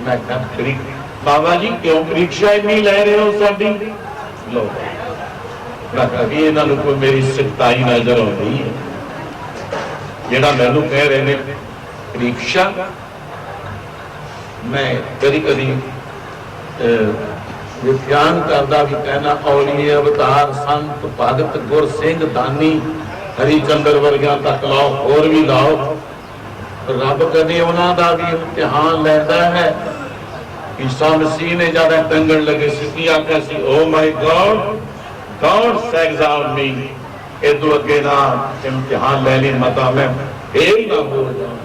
मैं कहा बाबा जी क्यों परीक्षा इन्नी ले रहे हो साडी लो। मैं कहा भी इन्होंने कोई मेरी सख्ताई नजर आती है जेड़ा मैनू कह रहे ने परीक्षा। मैं कदी कदी ध्यान करता भी कहना औलिए अवतार संत भगत गुर सिंह दानी हरिचंद्र वर्गिया तक लाओ होर भी लाओ रब कदे उन्हों का भी इम्तिहान लेता है। ईसा मसीह ने ज्यादा टंगन लगे सी आख्या सी oh my God God exam मी इदू अगे ना इम्तिहान लेने मता मैं फेल ना हो जाऊं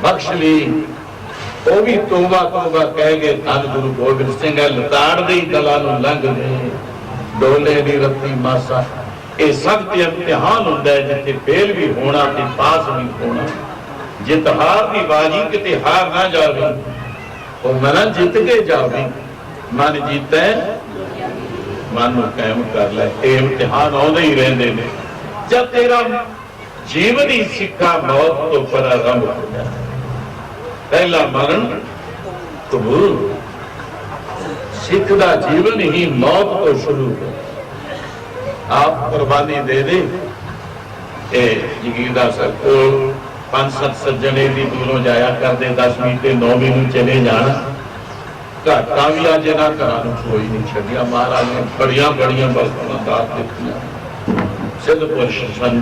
बख्श ली। वो भी तोबा तोबा कह गए धन गुरु गोबिंद सिंह लताड़ दे दला लंघ गए डोले दी रत्ती मासा। ये सख्त इम्तिहान होंगे जिथे फेल भी होना ते पास भी होना। जित हार की बाजी किते हार ना जावे, और मन जित के जावे। मन जीते मन को कायम कर ले। ये इम्तिहान आउंदे ही रहिंदे ने। जब तेरा जीवन ही सिक्का मौत तो प्रारंभ हो जाए, पहला मरण कबूल, सिख का जीवन ही मौत तो शुरू हो। आप कुर्बानी दे दे। जगीरदार साहब को 5-7 सज्जने भी दूरों जाया करते, 10वीं ते 9वीं में चले जाना। घाटा भी अज इन्होंने घर कोई नहीं छड़िया। महाराज ने बड़िया बड़िया वस्तुएं दात दी। सिद्ध पुरुष सन,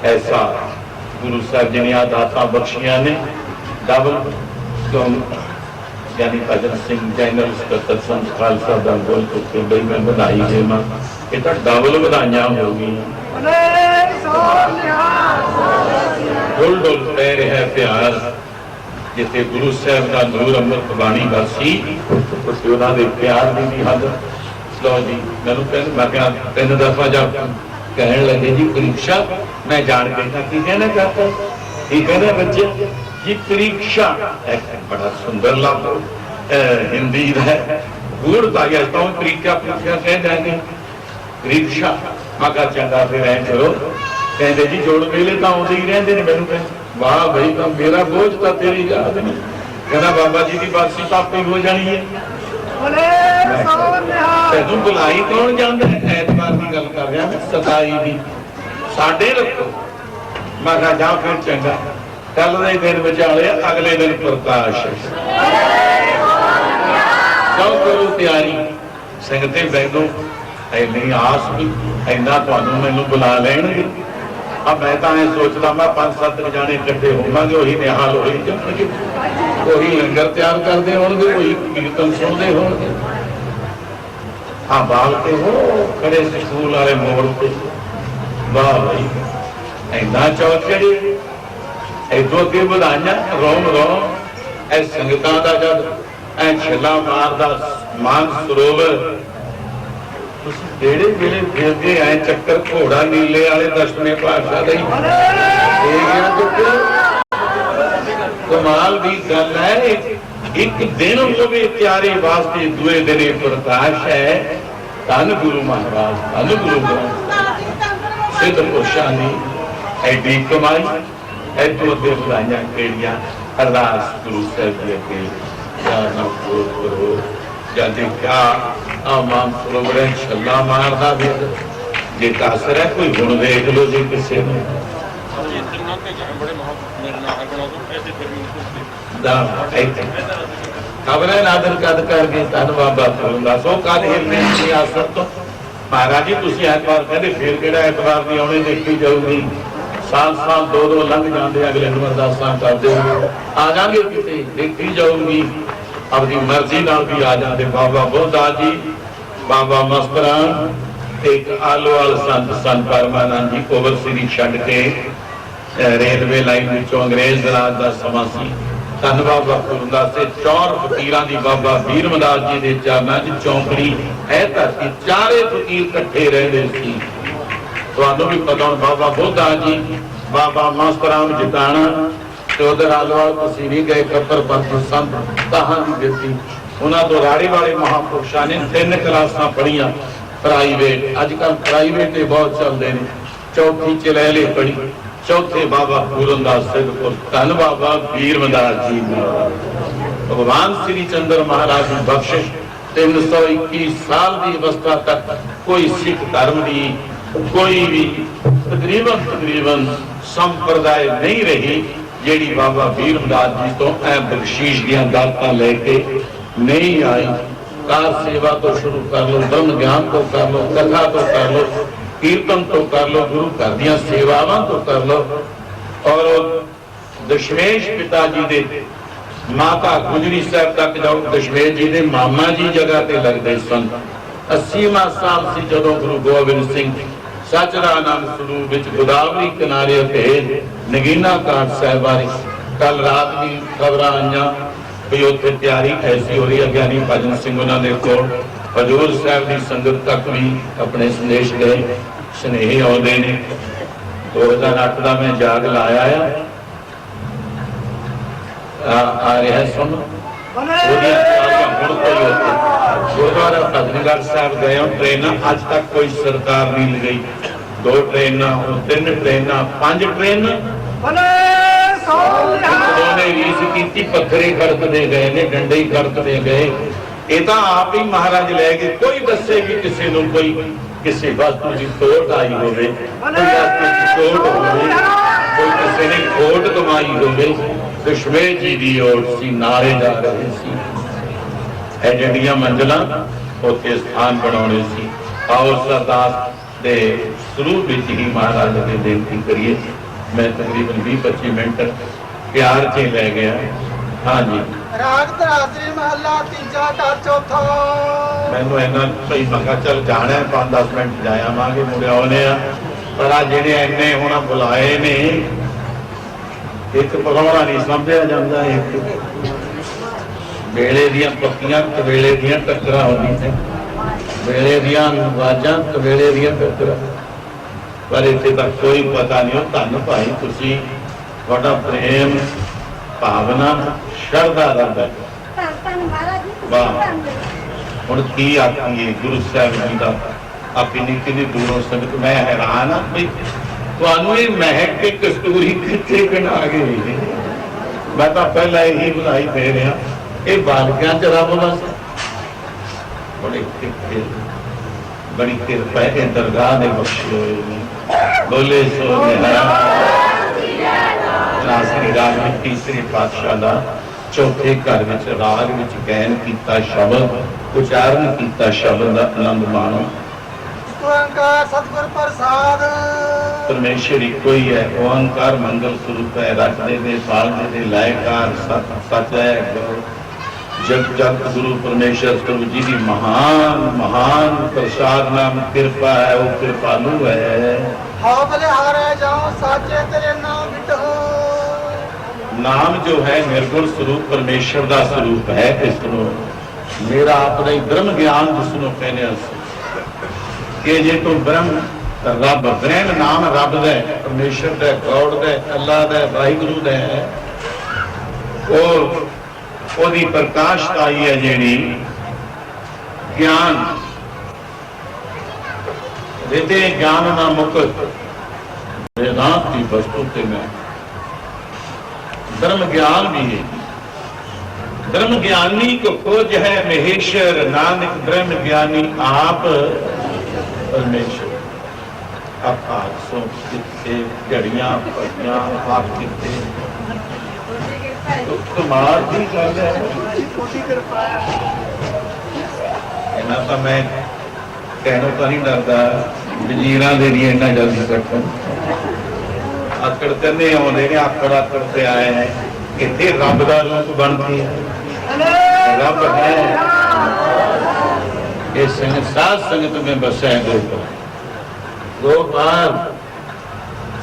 ऐसा गुरु साहब जी ने दाता बख्शिया ने। डबल यानी भजन सिंह जनरल सकत्तर संत खालसा दल बोल चुके बई मैं बधाई देव। ये तो डबल बधाइयां हो गई। डुल डुल पै रहा प्यार, जिथे गुरु साहब का नूर अमृत बाणी बरसी, उन्होंने प्यार की भी हद। लो जी मैनू मैं 3 दफा जब कह लगे जी परीक्षा, मैं जान के की कहना चाहता, ये कहना बच्चे जी परीक्षा बड़ा सुंदर लफ्ज हिंदी है। गूढ़ता तो परीक्षा परीक्षा कह देंगे परीक्षा। मैं कहा चंगा फिर ऐ करो, कहते जी जोड़ मेले तो आते ही रहते हैं। मैनू कह वाह भाई तो मेरा बोझ तो तेरी याद नहीं। कहना बाबा जी की बरसी तो आपे हो जानी है। तेनू बुलाई कौन जाता है? ऐतवार की गल कर रहा मैं, 27 की साढ़े रखो। मैं कहा जा फिर चंगा, कल के दिन विचाले अगले दिन प्रकाश। क्यों करो तैयारी संगते बैठो। इन्नी आस भी इन्ना तुहानू मैनू बुला लेंगे। अब मैं तो ऐ सोचता मैं 5-7 जाने इकट्ठे होवांगे, वही निहाल हो जाएंगे, वही लंगर तैयार करते होंगे, वही कीर्तन सुनते होंगे। हाँ बाल के हो खड़े स्कूल वाले मोड़ पे, वाह भाई इन्ना चौक चढ़े। इतों अगे बधाइयां रोम रोम। ए संगतां दा जद ऐ छला मारदा मान सरोवर, जेड़े जेड़े फिरदे आए चक्कर घोड़ा नीले वाले 10वें पातशाह दा कमाल की गल है। एक दिन होवे त्यारे वास्ते, दूए दिन प्रकाश है। धन गुरु महाराज, धन गुरु ग्रंथ सिद्ध पुरुषां दी एडी कमाई। इतों अगे बधाइयां केड़ियां। अरदास गुरु साहब जी अगे करो या देखा आम सरोवर छला मारदा भी जे कासर है कोई गुण देख लो जी किसी ने खबर नादर कद करके धन बाबा फरूंगा सो कद हिलने आसर तो महाराज जी तुम ऐतवार कहते फिर कि ऐतवार की आने देखी जाऊगी। साल साल 2-2 लंघ जाते, अगले दिन अरदासां करते आ जाएंगे किते देखी जाऊगी। अपनी मर्जी नाल भी आ जाते। बाबा बुद्धा जी, बाबा मस्तरान, एक आलोवाल संत सन परमानंद जी ओवरसीरी छड्ड के रेलवे लाइन विचों अंग्रेज राज का समा सी। धन बाबा फूलदास से 4 फकीरां दी बाबा भीरमदास जी के चरणों च चौंकड़ी है धरती, 4 फकीर इकट्ठे रहते सी। तुहानू भी पता हो बाबा बुद्धा जी, बाबा मस्तराम जिताना ते उधर आलोवाल तुसीं भी गए खप्पर पंथ संत ताहां दी बेटी। उन्हां तो राड़े वाले महापुरुषां ने 3 क्लासां पढ़ियां प्राइवेट। अजकल प्राइवेट ही बहुत चलते हैं। चौथी चलैले पढ़ी, चौथे बाबा पूरनदास सिद्धपुर, धन बाबा भीरमदास जी। भगवान श्री चंद्र महाराज की बख्शिश 321 साल की अवस्था तक कोई सिख धर्म की कोई भी तकरीबन संप्रदाय नहीं रही जेड़ी बाबा भीरमदास जी तो बख्शीश दियां दातां लेके नहीं आई। कार सेवा तो शुरू कर लो, ब्रह्म ज्ञान तो कर लो, कथा तो कर लो, कीर्तन तो कर लो, गुरु घर दियां सेवावां तो कर लो। और दशमेश पिता जी दे माता गुजरी साहब तक जाओ, दशमेश जी दे मामा जी जगह ते लगदे सन। 80वां साल सी जदों गुरु गोबिंद सिंह सच दा आनंद स्वरूप विच गोदावरी किनारे भेज नगीना घाट साहिब वाली कल रात की खबर आईयां भी उत्थे तैयारी ऐसी हो रही है। ज्ञानी भजन सिंह उन्होंने कोल हजूर साहब की संगत तक भी अपने संदेश गए, स्नेही आते हैं। 2008 का मैं जाग लाया आ रहा है सुन गुरुद्वारा फतेहगढ़ साहब गए हो ट्रेन अज तक कोई सरकार नहीं गई 2 ट्रेन 3 ट्रेन 5 ट्रेन रीस की पत्थर ही खड़कते गए ने डंडे ही खड़कते गए ये तो आप ही महाराज लै गए कोई दसे भी किसी को कोई किसी वस्तु की चोट आई हो कोई चोट हो कोई किसी ने खोट कमाई हो दशमेश जी की ओर सी नारे जा रहे सी एजेंडियां मंजिल उत्थे स्थान बनाने सी आओ सरदास दे स्वरूप विच ही महाराज ने बेनती करिए मैं तकरीबन 20-25 मिनट प्यार से लै गया हाँ जी राग तरासरी महला तीजा का चौथा मैनू इन्ना भाई मैं कहा चल जाना है 5-10 मिनट जायावांगे मुड़े आने पर आ जेडे इन्ने हुण बुलाए ने एक पकाउणा नहीं समझिया जांदा एक वेले दियां पक्कियां कवेले दियां टक्करां होंदियां वेले दियां आवाज़ां कवेले दियां टक्करां पर इत्थे तक कोई पता नहीं हो धन भाई तुसीं तुहाडा प्रेम भावना शरधा रब है वाह हुण की आखीए गुरु साहब जी का अपनी कितनी दूरों संगत मैं हैरान हाँ भाई तुहानू ये महक के कस्तूरी कितने बना गई मैं तो पहला यही बुलाई दे रहा ये बालकियां च रब बस बड़ी कृपा है दरगाह ने बख्शे हुए बोले सो तीसरे पातशाह का चौथे घर में राग में गैन किया शब्द उचारण किया शब्द का आनंद माणो सतगुर प्रसाद परमेश्वर इको ही है ओंकार मंगल स्वरूप है रचने दे पालने दे लायकार सच है जग जग गुरु परमेश्वर प्रभु जी की महान महान प्रसाद नाम कृपा है वो कृपालु है हाँ भले हारे जाओ साचे तेरे नाम बिटो नाम जो है निर्गुण स्वरूप परमेश्वर का स्वरूप है इसको मेरा अपना ब्रह्म ज्ञान जिसको कहने कि जे तो ब्रह्म रब ब्रह्म नाम रब दा परमेश्वर दा गॉड दा अल्लाह दा वाहिगुरु दा और ओदी प्रकाशताई है जेड़ी ज्ञान देते ज्ञान ना मुक्त वेदांत की वस्तु के में धर्म ज्ञान भी है धर्म ज्ञानी को खोज है महेश्वर नानक ब्रह्म ज्ञानी आप परमेश्वर आप सोच कितने घड़ियां पड़ियां आप कितने तो कमाल की गल है इन्ना तो मैं कहना तो नहीं डरता वजीर दे लिए इन्ना जल्दी कटन आकड़ कन्ने आउंदे ने आकड़ आकड़ से आए हैं इत्थे रब दा रूप बनती है रब है ये संसार संगत में बसा है गोपाल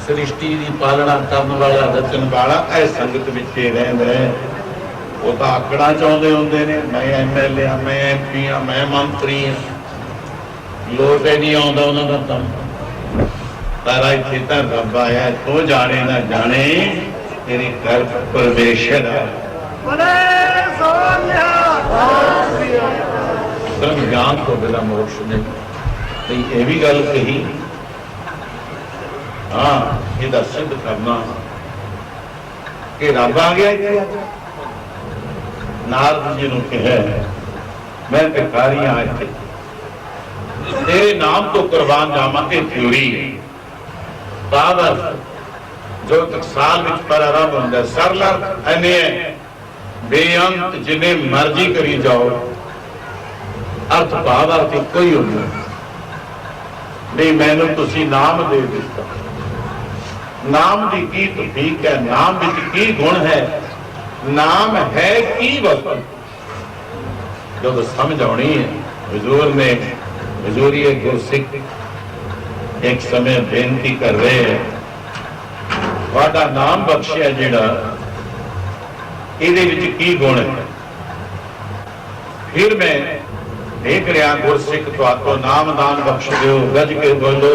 सृष्टि की पालना करने वाला रचन वाला ऐ संगत विचे रहिंदा है वो तो आकड़ा चाहते होंगे ने मैं MLA हाँ मैं MP हाँ मैं मंत्री हाँ लोट ही नहीं आता उन्होंने दम तारा इतना रब आया तो जाने ना जाने तेरे घर परमेश्वर है ब्रह्म ज्ञान तो बिना मोक्ष नहीं ये भी गल कही हाँ ये सिद्ध करना कि रब आ गया नारद जी ने कहा मैं भिखारी हाँ इत्थे तेरे नाम तो कुर्बान जावा ये थ्योरी है पावर जो तक साल विच प्रारंभ होंदा सरल एने बेअंत जिन्हें मर्जी करी जाओ अर्थ भाव अर्थ कोई होंदा नहीं मैनू तुसी नाम दे दिता नाम की की तौफीक है नाम विच की गुण है नाम है की वस्तु जब समझ आनी है हुजूर ने हुजूरी गुरसिख एक समय बेनती कर रहे हैं वाड़ा नाम बख्शिया जेड़ा इहदे विच की गुण है फिर मैं देख रहा गुरसिख तो नाम दान बख्श दो गज के बोलो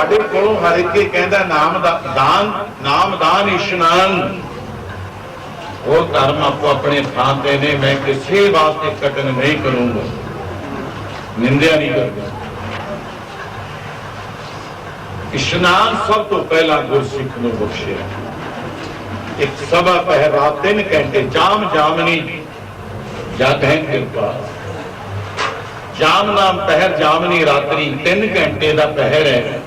ਤੁਹਾਡੇ ਕੋਲੋਂ ਹਰ ਇੱਕ ਕਹਿੰਦਾ ਨਾਮ ਦਾ ਦਾਨ, ਨਾਮ ਦਾਨ ਇਸ਼ਨਾਨ। ਉਹ ਧਰਮ ਆਪੋ ਆਪਣੇ ਥਾਂ ਤੇ ਨੇ, ਮੈਂ ਕਿਸੇ ਵਾਸਤੇ ਕਟਨ ਨਹੀਂ ਕਰੂੰਗਾ, ਨਿੰਦਿਆ ਨਹੀਂ ਕਰਦਾ। ਇਸ਼ਨਾਨ ਸਭ ਤੋਂ ਪਹਿਲਾਂ ਗੁਰਸਿੱਖ ਨੂੰ ਬਖਸ਼ਿਆ। ਇੱਕ ਸਭਾ ਪਹਿਰ ਰਾਤ 3 ਘੰਟੇ ਜਾਮ ਜਾਮਨੀ ਜਗ ਹੈ ਕਿਰਪਾ। ਜਾਮ ਨਾਮ ਪਹਿਰ ਜਾਮਨੀ ਰਾਤਰੀ 3 ਘੰਟੇ ਦਾ ਪਹਿਰ ਹੈ।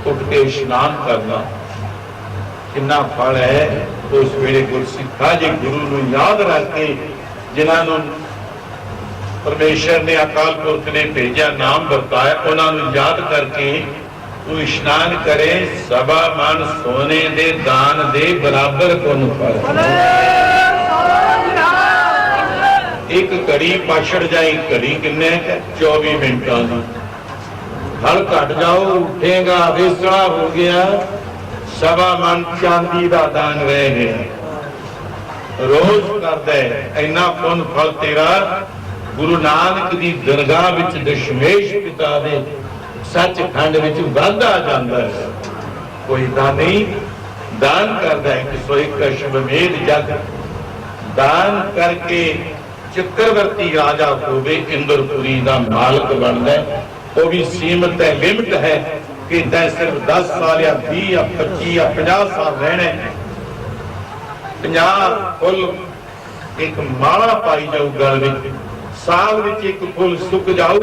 ਉੱਠ ਕੇ ਇਸ਼ਨਾਨ ਕਰਨਾ ਕਿੰਨਾ ਫਲ ਹੈ। ਉਸ ਵੇਲੇ ਗੁਰਸਿੱਖਾਂ ਜੀ ਗੁਰੂ ਨੂੰ ਯਾਦ ਰੱਖ ਕੇ, ਜਿਨ੍ਹਾਂ ਨੂੰ ਪਰਮੇਸ਼ਰ ਨੇ ਅਕਾਲ ਪੁਰਖ ਨੇ ਭੇਜਿਆ, ਨਾਮ ਵਰਤਾਇਆ, ਉਹਨਾਂ ਨੂੰ ਯਾਦ ਕਰਕੇ ਉਹ ਇਸ਼ਨਾਨ ਕਰੇ। ਸਭਾ ਮਨ ਸੋਨੇ ਦੇ ਦਾਨ ਦੇ ਬਰਾਬਰ ਪੁੰਨ ਫਲ। ਇੱਕ ਘੜੀ ਪਛੜ ਜਾਈ, ਘੜੀ ਕਿੰਨੇ 24 ਮਿੰਟਾਂ ਦੀ। ਹਲ ਘਟ ਜਾਓ, ਉੱਠੇਗਾ ਵੇਸਲਾ ਹੋ ਗਿਆ, ਸਭਾ ਮਨ ਚਾਂਦੀ ਦਾ ਦਾਨ ਰਹਿ ਗਿਆ। ਰੋਜ਼ ਕਰਦਾ ਇੰਨਾ ਪੁੰਨ ਫਲ ਤੇਰਾ ਗੁਰੂ ਨਾਨਕ ਦੀ ਦਰਗਾਹ ਵਿੱਚ ਦਸ਼ਮੇਸ਼ ਪਿਤਾ ਦੇ ਸੱਚਖੰਡ ਵਿੱਚ ਵਾਧਾ ਜਾਂਦਾ ਹੈ। ਕੋਈ ਦਾਨੀ ਦਾਨ ਕਰਦਾ ਹੈ ਕਿ ਸੋ ਇੱਕ ਅਸ਼ਵਮੇਧ ਜਗ ਦਾਨ ਕਰਕੇ ਚੱਕਰਵਰਤੀ ਰਾਜਾ ਹੋਵੇ, ਇੰਦਰਪੁਰੀ ਦਾ ਮਾਲਕ ਬਣਦਾ ਹੈ। ਉਹ ਵੀ ਸੀਮਤ ਹੈ, ਲਿਮਟ ਹੈ ਕਿ ਤੈਂ ਸਿਰਫ 10 ਸਾਲ ਜਾਂ 20 ਜਾਂ 25 ਜਾਂ 50 ਸਾਲ ਰਹਿਣਾ। 50 ਫੁੱਲ ਇੱਕ ਮਾਲਾ ਪਾਈ ਜਾਊ ਗਲ ਵਿੱਚ, ਸਾਲ ਵਿੱਚ ਇੱਕ ਫੁੱਲ ਸੁੱਕ ਜਾਊ।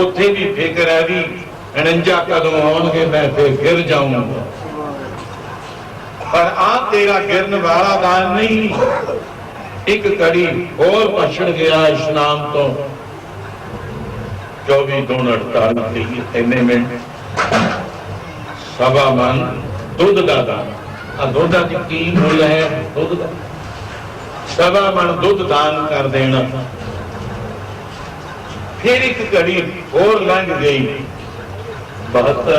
ਉੱਥੇ ਵੀ ਫਿਕਰ ਹੈ ਵੀ 49 ਕਦਮ ਆਉਣਗੇ, ਮੈਂ ਫਿਰ ਗਿਰ ਜਾਊਂਗਾ। ਪਰ ਆ ਤੇਰਾ ਗਿਰਨ ਵਾਲਾ ਦਾਨ ਨਹੀਂ। ਇੱਕ ਘੜੀ ਹੋਰ ਪਛੜ ਗਿਆ ਇਸ਼ਨਾਨ ਤੋਂ, 24 2 48 ਇੰਨੇ ਮਿੰਟ। ਸਭਾ ਮਨ ਦੁੱਧ ਦਾ ਦਾਨ। ਆ ਦੁੱਧ ਦਾ ਕੀ ਮੁੱਲ ਹੈ? ਦੁੱਧ ਦਾ ਸਭਾ ਮਨ ਦੁੱਧ ਦਾਨ ਕਰ ਦੇਣਾ। फिर एक घड़ी और लंघ गई, 72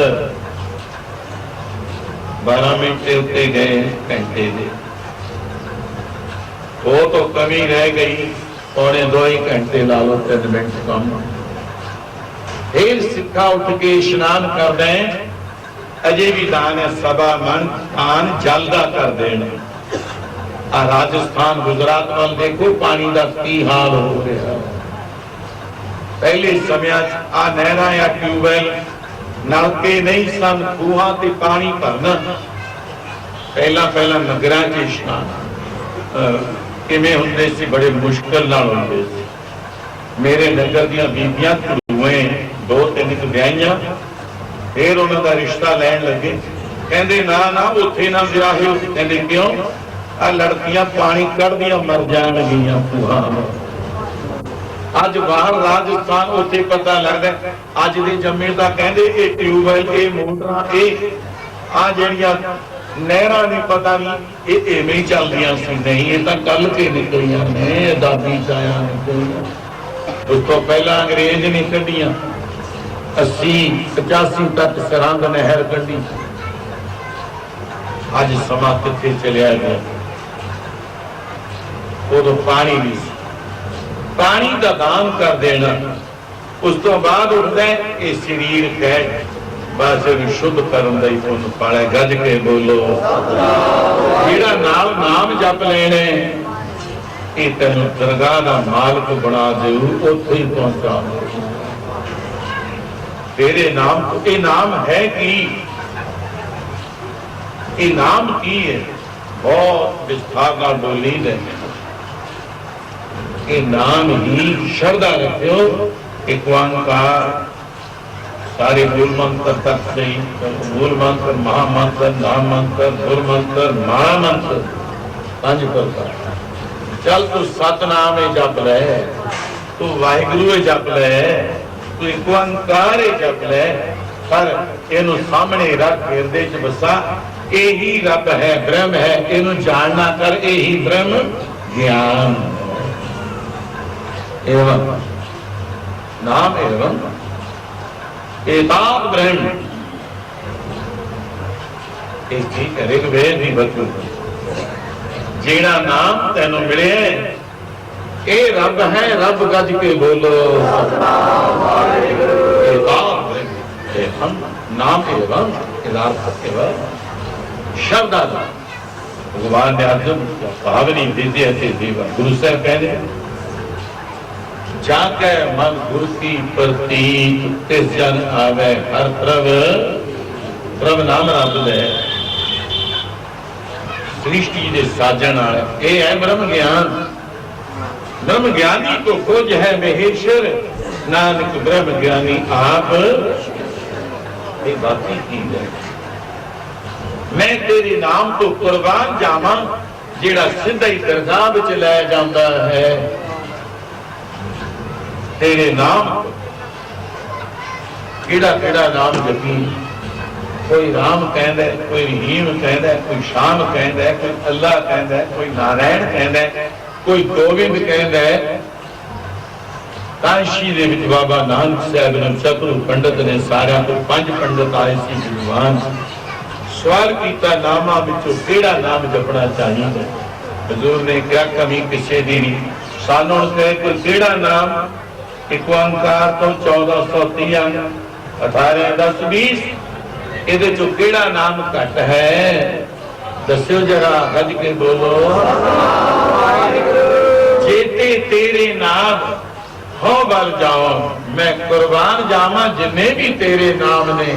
12 मिनट के उत्ते गए घंटे दे, वो तो कमी रह गई, पौने 2 ही घंटे ला लो, 3 मिनट कम। फिर सिक्खा उठ के इशनान कर दें, अजे भी दान है सभा मन दान जलदा कर देना। आ राजस्थान गुजरात वाल देखो पानी का की हाल हो गया। पहले समय आ नहरा या ट्यूबवेल नलके नहीं सन, खूहां ते पानी भरना। पहला पहला नगरां च इशनान किवें हुंदे सी, बड़े मुश्किल नाल हुंदे सी। मेरे नगर दीयां बीबियां धूए 2-3 विआहियां, फिर उन्हां दा रिश्ता लैण लगे। कहंदे ना ना उत्थे ना विआहिओ। कहंदे क्यों? आ लड़कियां पानी कढ़दियां मर जाणगीआं खूहां। अज बाहर राजस्थान उत्थे पता लगदा अज दे जम्मे दा कहंदे ये ट्यूबवेल ये मोटरां ये आ जेहड़ियां नहरां ने पता नहीं ये इवें ही चलदियां सी। नहीं ये तां कल के निकलियां ने, दादी चाया निकलियां। उस तो पहला अंग्रेज ने कढ़ियां 80-85 तक सरहंद नहर कढ़ी। अज समा किथे चलिया गया। उदों पानी भी पानी का दान कर देना। उस तो बाद उठता है कि शरीर कैद बस शुद्ध करने का ही पुण्य फल है। गज के बोलो जेड़ा नाल नाम जप लेने ये तेन दरगाह का मालक बना देऊ, उत्थे ही पहुंचा। तेरे नाम ये नाम है कि ये नाम की है? बहुत विस्तार नाल बोली दे। ये नाम ही शरदा रखियो। एक ओंकार सारे मूल मंत्र तक से मूल मंत्र, महामंत्र, नाम मंत्र, गुर मंत्र, महामंत्र 5 प्रकार। चल तू सतनाम जप ले, तू वाहिगुरु जप ले, तू एक ओंकार जप ले, पर इनू सामने रख हिरदे च बसा। यही रब है, ब्रह्म है, इनू जानना कर। यही ब्रह्म ज्ञान एवं नाम एवं एताद ब्रह्म। एक ठीक है ऋग्वेद की बतू जेड़ा नाम तेनों मिले ये रब है। रब गज के बोलो एताद ब्रह्म। हम नाम एवं यदार्थ एवं शब्द भगवान ने अर्जुन भावनी देते हैं जीवन गुरु साहब कहते जाके मन गुरु की प्रतीक तिस जन आवे हर प्रभ नाम रब है सृष्टि के साजन वाले ये है ब्रह्म ज्ञान। ब्रह्म ज्ञानी को खोज है महेश्वर नानक ब्रह्म ज्ञानी आप ये बात की है। मैं तेरे नाम तो कुर्बान जावा जेड़ा सीधा ही दरगाह विच लै जांदा है तेरे नाम केड़ा केड़ा नाम जपी कोई राम कहता है कोई रहीम कहता है कोई शाम कहता है कोई अल्लाह कहता है कोई नारायण कहता है कोई गोविंद कहता है। काशी दे विच बाबा नानक साहब ने सतगुरु पंडित ने सारियां तो 5 पंडित आए सी विद्वान सवाल किया नामा विचों केड़ा नाम जपना चाहिए। हजूर ने क्या कमी किसे दी नहीं सानू कहे कोई केड़ा नाम एक ओंकार तो 1430 18 10 20 ਇਹਦੇ ਚੋਂ ਕਿਹੜਾ ਨਾਮ ਘੱਟ ਹੈ ਦੱਸਿਓ ਜਰਾ ਗੱਜ ਕੇ ਬੋਲੋ ਜੇਤੇ ਤੇਰੇ ਨਾਮ ਹੋ ਬਲ ਜਾਓ ਮੈਂ ਕੁਰਬਾਨ ਜਾਵਾਂ ਜਿੰਨੇ ਵੀ ਤੇਰੇ ਨਾਮ ਨੇ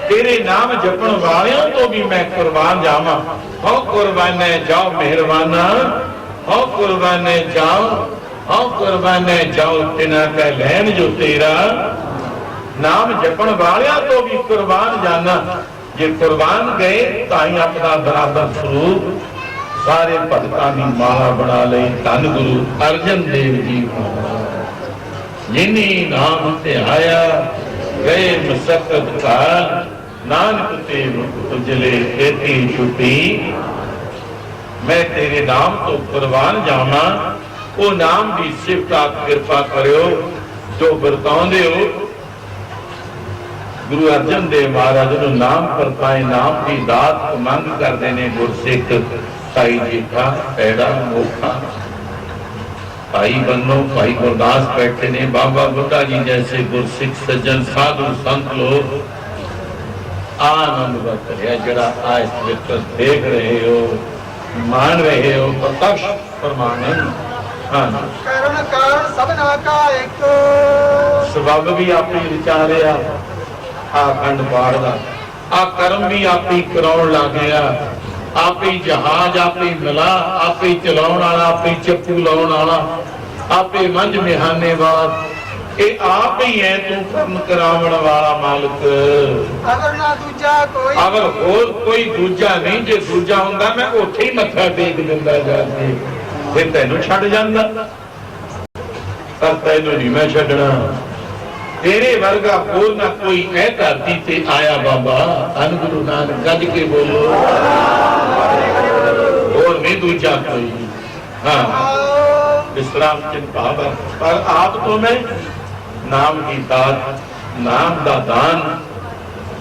तेरे नाम जपण वालियों तो भी मैं कुर्बान जावा हो कुर्बाने जाओ मेहरबाना हो कुर्बाने जाओ तिना का लैन जो तेरा नाम जपण वालिया तो भी कुर्बान जाना जे कुर्बान गए ताई अपना बराबर स्वरूप सारे भगतां दी माला बना लई धन गुरु अर्जन देव जी जिन्हीं नाम ते आया गए मसकत काल नानक ते उजले खेती छुपी मैं तेरे नाम तो कुर्बान जावा वो नाम की सिफत आप कृपा करो जो बरताउंदे हो। गुरु अर्जन देव महाराज नु नाम परताए नाम की दात मंग करते ने गुरसिख साई जीठा पैड़ा मोखा भाई बनो भाई गुरदास बैठे ने बाबा बुद्धा जी जैसे गुरसिख सज्जन साधु संत लोग आनंद बरत रहा जरा आज देख रहे हो मान रहे हो प्रत्यक्ष प्रमाण है। हाँ कारण कारण सबना का एक सबब भी आप ही विचारे खंड पाड़ का आ कर्म भी आप ही कराउण लग गया आप ही जहाज आप ही मिला आप ही चलाउण वाला आप ही चप्पू लाउण वाला आप ही मंझ मिहानेबाज ये आप ही है तू कर्म करावण वाला मालिक अगर ना दूजा कोई अगर होर कोई दूजा नहीं जे दूजा हुंदा मैं उत्थे ही मत्था टेक दिंदा जाके फिर तैनू छड्ड जांदा पर तैनू नहीं मैं छड्डना तेरे वर्गा कोई ना कोई ऐ धरती ते आया बाबा धन गुरु नानक गज के बोलो और नहीं दूजा कोई। हाँ विश्राम चिंता पर आप तो मैं नाम की दात नाम दा दान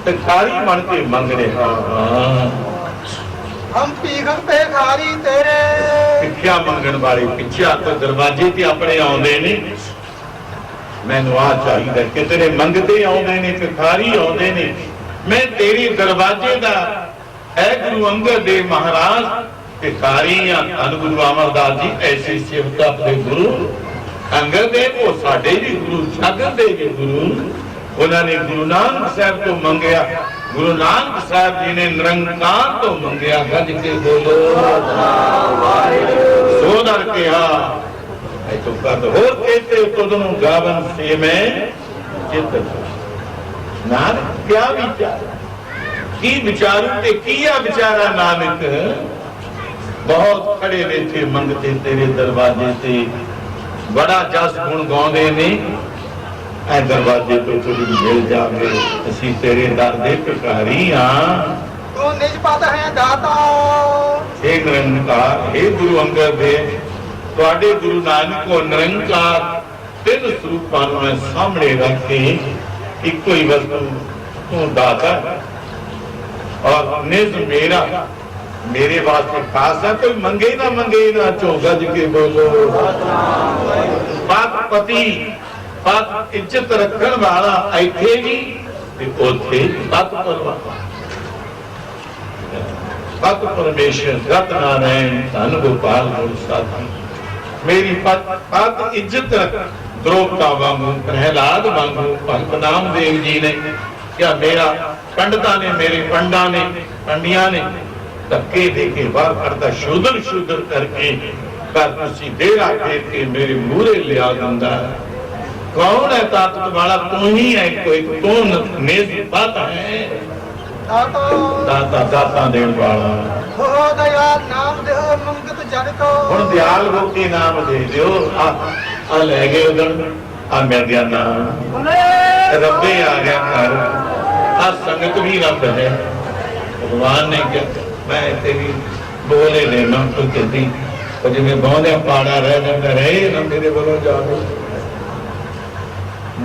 भिखारी बन के मंग रहा हम पीखक भिखारी तेरे भिख्या मंगण वाले पिछे तो दरवाजे ते अपने आउंदे ने मैनू आ चाहिए कितने मंगते आउंदे ने भिखारी आउंदे ने मैं तेरी दरवाजे दा ऐ गुरु अंगद देव महाराज भिखारी या धन गुरु अमरदास जी ऐसी सेवता अपने गुरु अंगद देव वो साडे भी गुरु छागल देव के गुरु उन्होंने गुरु नानक साहब तो मंगया गुरु नानक साहब जी ने निरंकार तो मंगया गज के बोलो सोदर के तो कर हो कहते तुदनु गावन से मैं चित नानक क्या विचार की विचारू ते किया विचारा नानक बहुत खड़े ने थे मंगते तेरे दरवाजे से बड़ा जस गुण गाउंदे ने ऐ दरवाजे पे थोड़ी मिल जावे असी तेरे दर दे भिखारी हां तू निज पद है दाता हे निरंकार हे गुरु अंगद देव तुहाडे गुरु नानक को निरंकार तीन स्वरूपां नूं मैं सामने रख के इको ही वस्तु तू दाता और निज मेरा मेरे वास्ते खास है कोई मंगे ना चो गज के बोलो पाक पति पाक इज्जत रखने वाला इथे भी ਤੇ ਉੱਥੇ ਤਤ ਪਰਮੇਸ਼ਰ ਰਤ ਨਾਰਾਇਣ ਧੰਨ ਗੋਪਾਲ ਗੁਰੂ ਸਾਧੀ ਮੇਰੀ ਪਤ ਇੱਜ਼ਤ ਰੱਖ। द्रोपता वांगू प्रहलाद वांगू भगत नामदेव जी ने क्या मेरा पंडिता ने मेरे पंडा ने पंडिया ने धक्के दे के बाहर करता शूदर शूदर करके पर तुसी डेरा फेर के मेरे मूहरे लिया दिंदा। कौन है ताकत वाला? तू ही है। कोई कौन मेज पाता है? दाता दाता देने वाला हो दयाल नाम दे मंगत जन को। हुण दयाल हो के नाम दे दियो। आ ले गए उधर आ मैं दिया नाम रब्बे आ गया घर। आ संगत भी रब है। भगवान ने क्या मैं तेरी बोले लेना तो कहती और जिवें बहुंदे पाड़ा रह जाता रहे ना मेरे वालों जाओ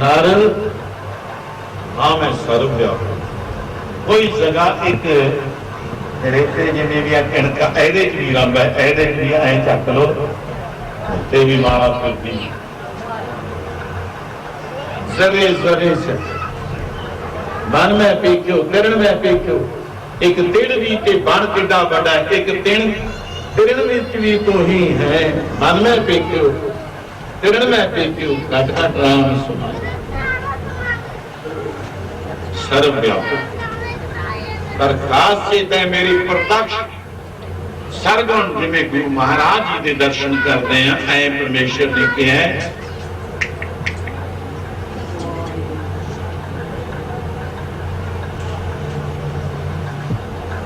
नारद। हाँ मैं सर्व गया कोई जगह एक रेते जिन्हें भी कणक ऐदे च भी रब है ऐदे च भी ऐ चक लो ते भी माला फिरती जरे जरे से मन में पीक्यो तिरण में पीक्यो। एक तिड़ भी ते बन किड्डा बड़ा एक तिरण विच भी तू ही है। मन में पीक्यो तिरण में पीक्यो घट घट राम सुनाए सर्व व्यापक। पर खास चेत है मेरी प्रत्यक्ष सरगुण जिमें गुरु महाराज जी के दर्शन करते हैं ऐ परमेश्वर ने कहा है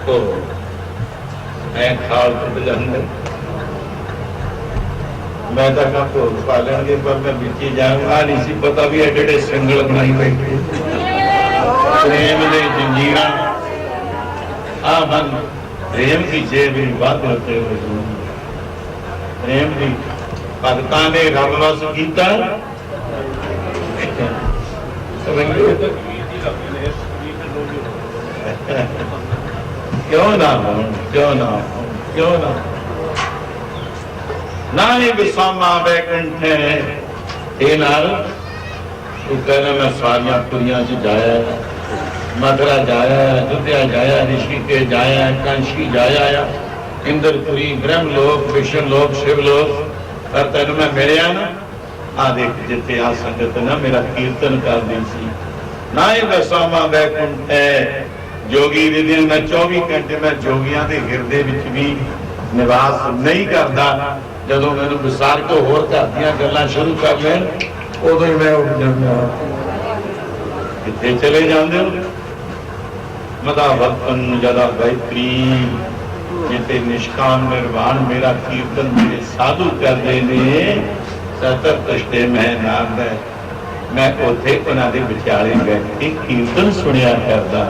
तो ऐ खाल टुट जाते। मैं तो कहा भोग पा लेंगे पर मैं बिची जाऊंगा नहीं सी पता भी एडे संगल बनाई बैठे प्रेम दे जंजीरा आ मन प्रेम की जेब बात होते हुए प्रेम की भगतां ने रब वस कीता। क्यों ना हो क्यों ना हो क्यों ना ना ही विसामा बैकुंठ है ये नाल तू कहना मैं सारिया कुड़ियां च जाया मथुरा जाया अयोध्या जाया ऋषिकेश जाया कांशी जाया इंद्रपुरी ब्रह्मलोक विष्णुलोक शिवलोक पर तेन मैं मिलिया ना आ देख जिथे आ संगत ना मेरा कीर्तन कर दी सी ना ही वसामा बैकुंठ है जोगी विधि मैं 24 घंटे मैं जोगियां के हिरदे विच भी निवास नहीं करता। जदों मैनूं विसार को होर घर दीयां गल्लां शुरू कर लैण उदों ही मैं उठ जांदा किथे चले जांदे हो मदा वतन जदा गायत्री जिते निष्काम निर्वाण मेरा कीर्तन मेरे साधु करते ने सतर कष्टे मैं नाम है मैं उथे उन्हां दे विचाले बैठ के कीर्तन सुनिया करदा।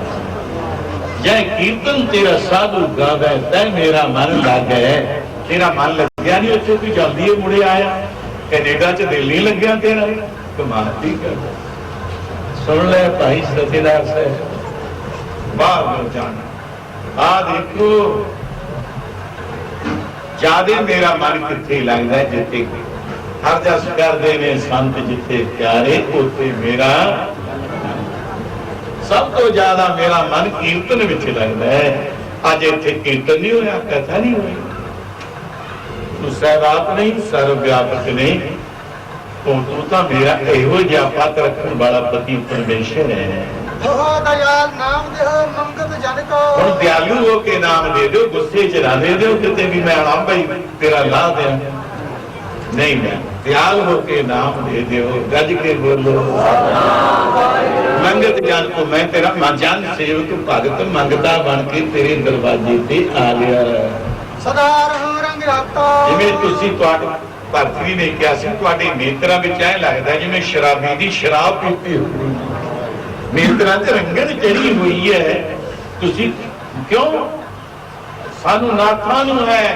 जै कीर्तन तेरा साधु गावे तै मेरा मन लग है। तेरा मन लग्या नहीं उत्थे तू जल्दी मुड़े आया कैनेडा च दिल नहीं लग्या तेरा कमाल दी गल। सुन ले भाई सतीदार साहब बाहर जाना आ देखो ज्यादा मेरा मन किथे लगता है जिथे हर जस करते ने संत जिथे प्यारे उथे मेरा सब तो ज्यादा मेरा मन कीर्तन विच लगता है। अज इत्थे कीर्तन नहीं होया कथा नहीं हुई तू सहवात नहीं सर्वव्यापक नहीं तू तो मेरा इहो जिहा पत रखने वाला पति परमेश्वर है। हो दयाल नाम दे मंगत जन को। हुण दयालु हो के नाम दे दो गुस्से च ना दे दो किते भी मैं आम भाई तेरा ला दे नहीं मैं दयाल हो के नाम दे दो गज के बोलो मंगत जन को मैं तेरा जन सेवक भगत मंगता बन के तेरे दरवाजे पे आ गया सदा रहूं रंग राता। जिवें तुसी तुहाडे भरतरी ने कहा सी तुहाडे नेत्रा विच ऐ लगदा जिवें शराबी दी शराब पीती होई नेत्रा च रंगत चढ़ी हुई है। तुसी क्यों सानू नाथां नूं है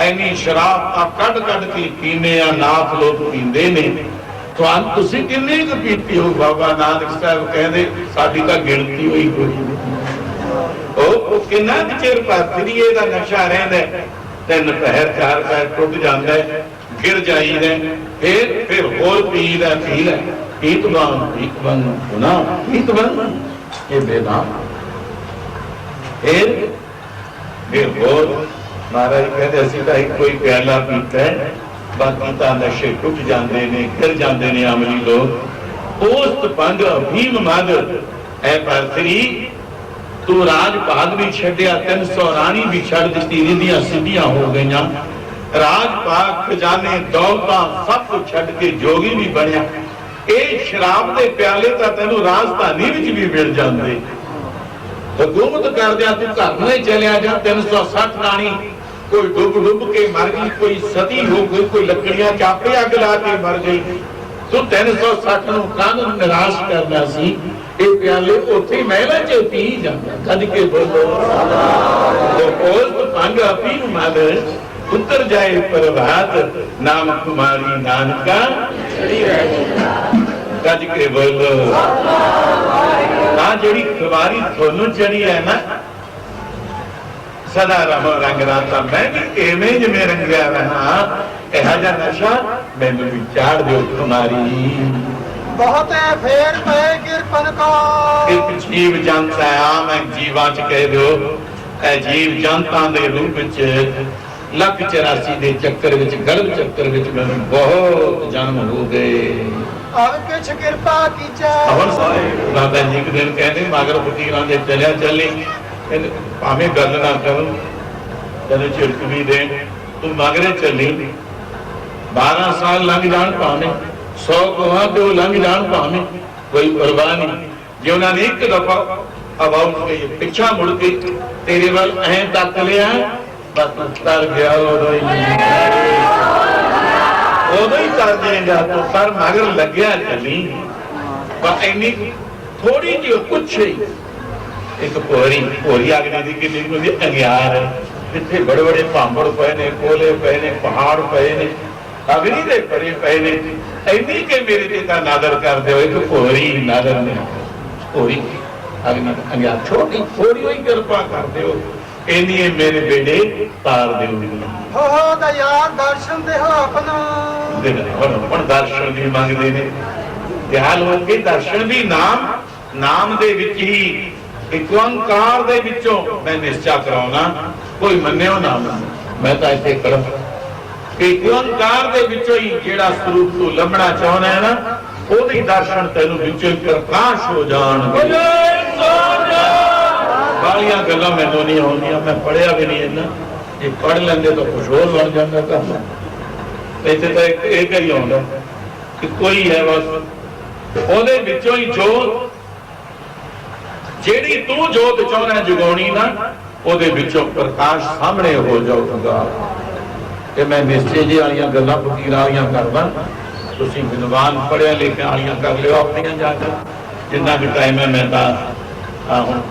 ऐनी शराब आ कड कड के पीने आ नाथ लोग पींदे ने तुहानू तुसी किन्नी क पीती हो। बाबा नानक साहब कहंदे साडी तां गिणती होई कोई ओ किन्ना चिर भरतरी दा नशा रहिंदा 3 पहर 4 पहर टुट जांदा है गिर जाईदा फिर होर पीदा पीत बन गुना पीत बन ये बेदाम फिर होर महाराज कहते असीं तां कोई प्याला पीता है बाकी तां नशे टुट जाते ने गिर जाते ने अमली लोग पोस्त पंग अफीम मद ऐ पार्थरी तू राज भाग भी छड्या 300 राणी भी छड़ दी रिंदियां सिद्धियां हो गईयां राज भाग खजाने दौलतां सब कुछ छड़ के जोगी भी बनया ਇਹ ਸ਼ਰਾਬ ਦੇ ਪਿਆਲੇ ਤਾਂ ਤੈਨੂੰ ਰਾਜਧਾਨੀ ਵਿੱਚ ਵੀ ਮਿਲ ਜਾਂਦੇ ਹਕੂਮਤ ਕਰਦਿਆਂ ਤੂੰ ਘਰ ਨੂੰ ਚਲਿਆ ਜਾ 360 ਰਾਣੀ ਕੋਈ ਡੁੱਬ ਕੇ ਮਰ ਗਈ ਕੋਈ ਸਤੀ ਹੋ ਗਈ ਕੋਈ ਲੱਕੜੀਆਂ ਚਾਪੇ ਅੱਗ ਲਾ ਕੇ ਮਰ ਗਈ ਤੂੰ 360 ਨੂੰ ਕਾਨੂੰਨ ਨਿਰਾਸ਼ ਕਰਨਾ ਸੀ ਇਹ ਪਿਆਲੇ ਉੱਥੇ ਮਹਿਲਾਂ ਚ ਪੀ ਜਾਂਦਾ ਕੱਢ ਕੇ ਬੋਲੋ ਉਹ ਪੰਗ ਆਪੀ ਨੂੰ ਮਾਦੇ उतर जाए प्रभात नाम कुमारी नानका गज के बोलो जी कुमारी थोनू चढ़ी है ना सदा रहो रंग राता मैं भी एवें जिवें रंगया रहा यह जा नशा मैनू भी चाड़ दो कुमारी बहुत है फेर पे गिरपन को एक जीव जनता मैं जीवा च कह दो जीव जनता दे रूप च लख 84 ਦੇ ਚੱਕਰ ਵਿੱਚ ਗਰਭ ਚੱਕਰ ਵਿੱਚ ਮੈਨੂੰ ਬਹੁਤ ਜਨਮ ਹੋ ਗਏ अब कुछ कृपा कीजिए ਅਵਨ ਸਾਹਿਬ ਬਾਬਾ ਜੀ ਇੱਕ ਦਿਨ ਕਹਿੰਦੇ ਮਗਰ ਫਕੀਰਾਂ ਦੇ ਚਲਿਆ ਚੱਲੀ ਭਾਵੇਂ ਗੱਲ ਨਾ ਕਰਨ ਜਦੋਂ ਝਿੜਕ ਵੀ ਦੇ ਤੂੰ ਮਗਰੇ ਚੱਲੀ 12 ਸਾਲ ਲੰਘ ਜਾਣ ਭਾਵੇਂ 100 ਕੋਹਾਂ ਤੇ ਉਹ ਲੰਘ ਜਾਣ ਭਾਵੇਂ ਕੋਈ ਪਰਵਾਹ ਨਹੀਂ ਜੇ ਉਹਨਾਂ ਨੇ ਇੱਕ ਦਫਾ ਆਵਾਜ਼ ਕੇ ਪਿੱਛਾ ਮੁੜ ਕੇ ਤੇਰੇ ਵੱਲ ਐਂ ਤੱਕ ਲਿਆ तर गया उदो ही कर देगा तो पर मगर लग्या चली पर इन्नी थोड़ी जी कुछ ही एक भोरी भोरी अगले की कितनी अंगियार है जिथे बड़े बड़े भांबड़ पे ने कोले पे ने पहाड़ पे ने अग्नि दे परे पे ने इन्नी के मेरे पिता नादर कर दो एक भोरी नादर ने भोरी अग्नि अंगियार छोटी थोड़ी ही कृपा कर दो इन्हीं मेरे बेटे तार हो दयाल दर्शन दे हो अपना दर्शन भी मांगते ने दयाल हो के दर्शन भी नाम दे विच ही एक ओंकार दे विचों मैं निश्चय कराउना कोई मन्नियो ना मैं तो इत्थे खड़ा एक ओंकार दे विचों ही जेड़ा स्वरूप तू लभना चाहना है ना ओदे दर्शन तैनूं विचों प्रकाश हो जाणगे बालियां गल्लां मैनूं नहीं आउंदियां मैं पढ़िया भी नहीं इन्ना जे पढ़ लेंदे तो कुछ होर बन जांदा काम इत्थे तां एक ही आउंदा कि कोई है बस ओदे विचों ही जोत जेड़ी तू जोत चाहना जगाउणी ना ओदे विचों प्रकाश सामने हो जाऊगा ते मैं निश्चय जी वालियां गल्लां फकीरां वालियां करदा तुसीं विद्वान पढ़िया लिखिया वालियां कर लियो अपनियां जाके जिन्ना भी टाइम है मैं तां हुण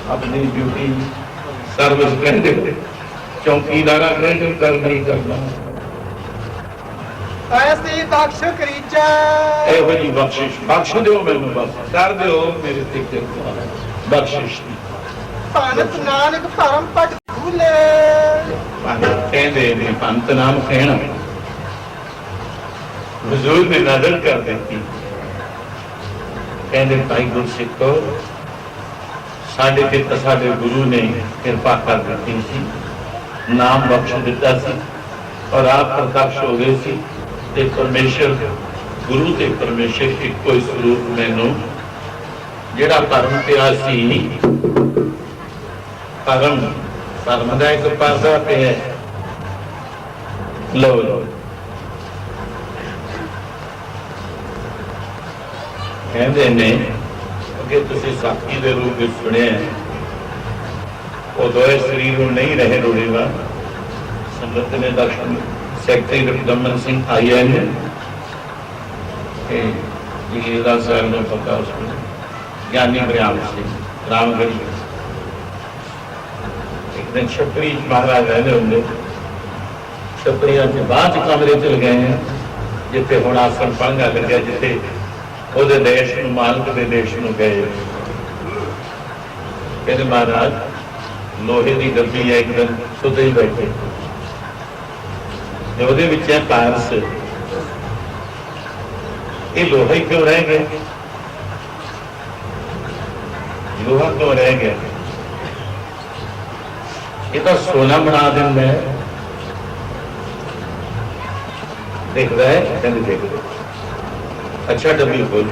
अपनी ड्यूटी सर्विस कहते चौकीदारा कहते कर नहीं करना ऐसी बख्श करीजा एहो जी बख्श दो मैनू बस कर दो मेरे ते बख्शिश पंत नानक धर्म पट भूले कहते ने पंत नाम कहना हुजूर ने नजर कर देती कहते भाई गुरसिखो साडे ते साडे गुरु ने कृपा कर दी सी नाम बख्श दिता सी और आप प्रकाश हो गए सी ते परमेश्वर गुरु ते परमेश्वर एक कोई स्वरूप मैनू जेड़ा धर्म पिया सी धर्म दा एक पर्दा पे है लो कहते ने कि तुसी साखी दे रूप में सुने वो दोए शरीर में नहीं रहे रुड़ेगा संगत ने दर्शन सेक्रेटरी दमन सिंह आए हैं साहब ने पता उसमें ज्ञानी ब्रह्म सिंह रामगढ़ी एक दिन छपरी महाराज रहने होंगे छपरिया के बाद कमरे चल गए हैं जिथे हुण आसन पंगा लग्या जिथे ਉਹਦੇ ਦੇਸ਼ ਨੂੰ ਮਾਲਕ ਦੇ ਦੇਸ਼ ਨੂੰ ਗਏ ਕਹਿੰਦੇ ਮਹਾਰਾਜ ਲੋਹੇ ਦੀ ਡੱਬੀ ਹੈ ਇੱਕ ਦਿਨ ਸੁੱਤੇ ਹੀ ਬੈਠੇ ਤੇ ਉਹਦੇ ਵਿੱਚ ਹੈ ਪਾਰਸ ਇਹ ਲੋਹਾ ਹੀ ਕਿਉਂ ਰਹਿ ਗਿਆ लोहा तो रह गया, ये तो सोना बना देंगे। देख रहा है, कहते देख रहे, अच्छा डब्बी खोल,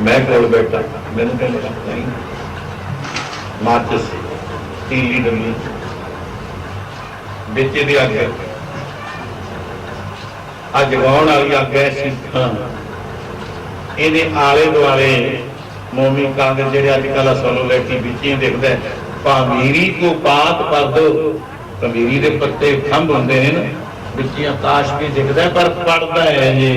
मैं कोल बैठा, मैंने कहने नहीं माचिस तीली डब्बी बेचे दी अग, अज जगाउण वाली अग है सीखां, ये आले दुआले मोमी कागज जेडे अजकल सोलोलैटी बिचियां देखदा है, पामीरी को पात पर दो, कमीरी के पत्ते खंभ होंदे ने ना, बिचियां ताश भी दिखदा है पर पढ़दा है जी,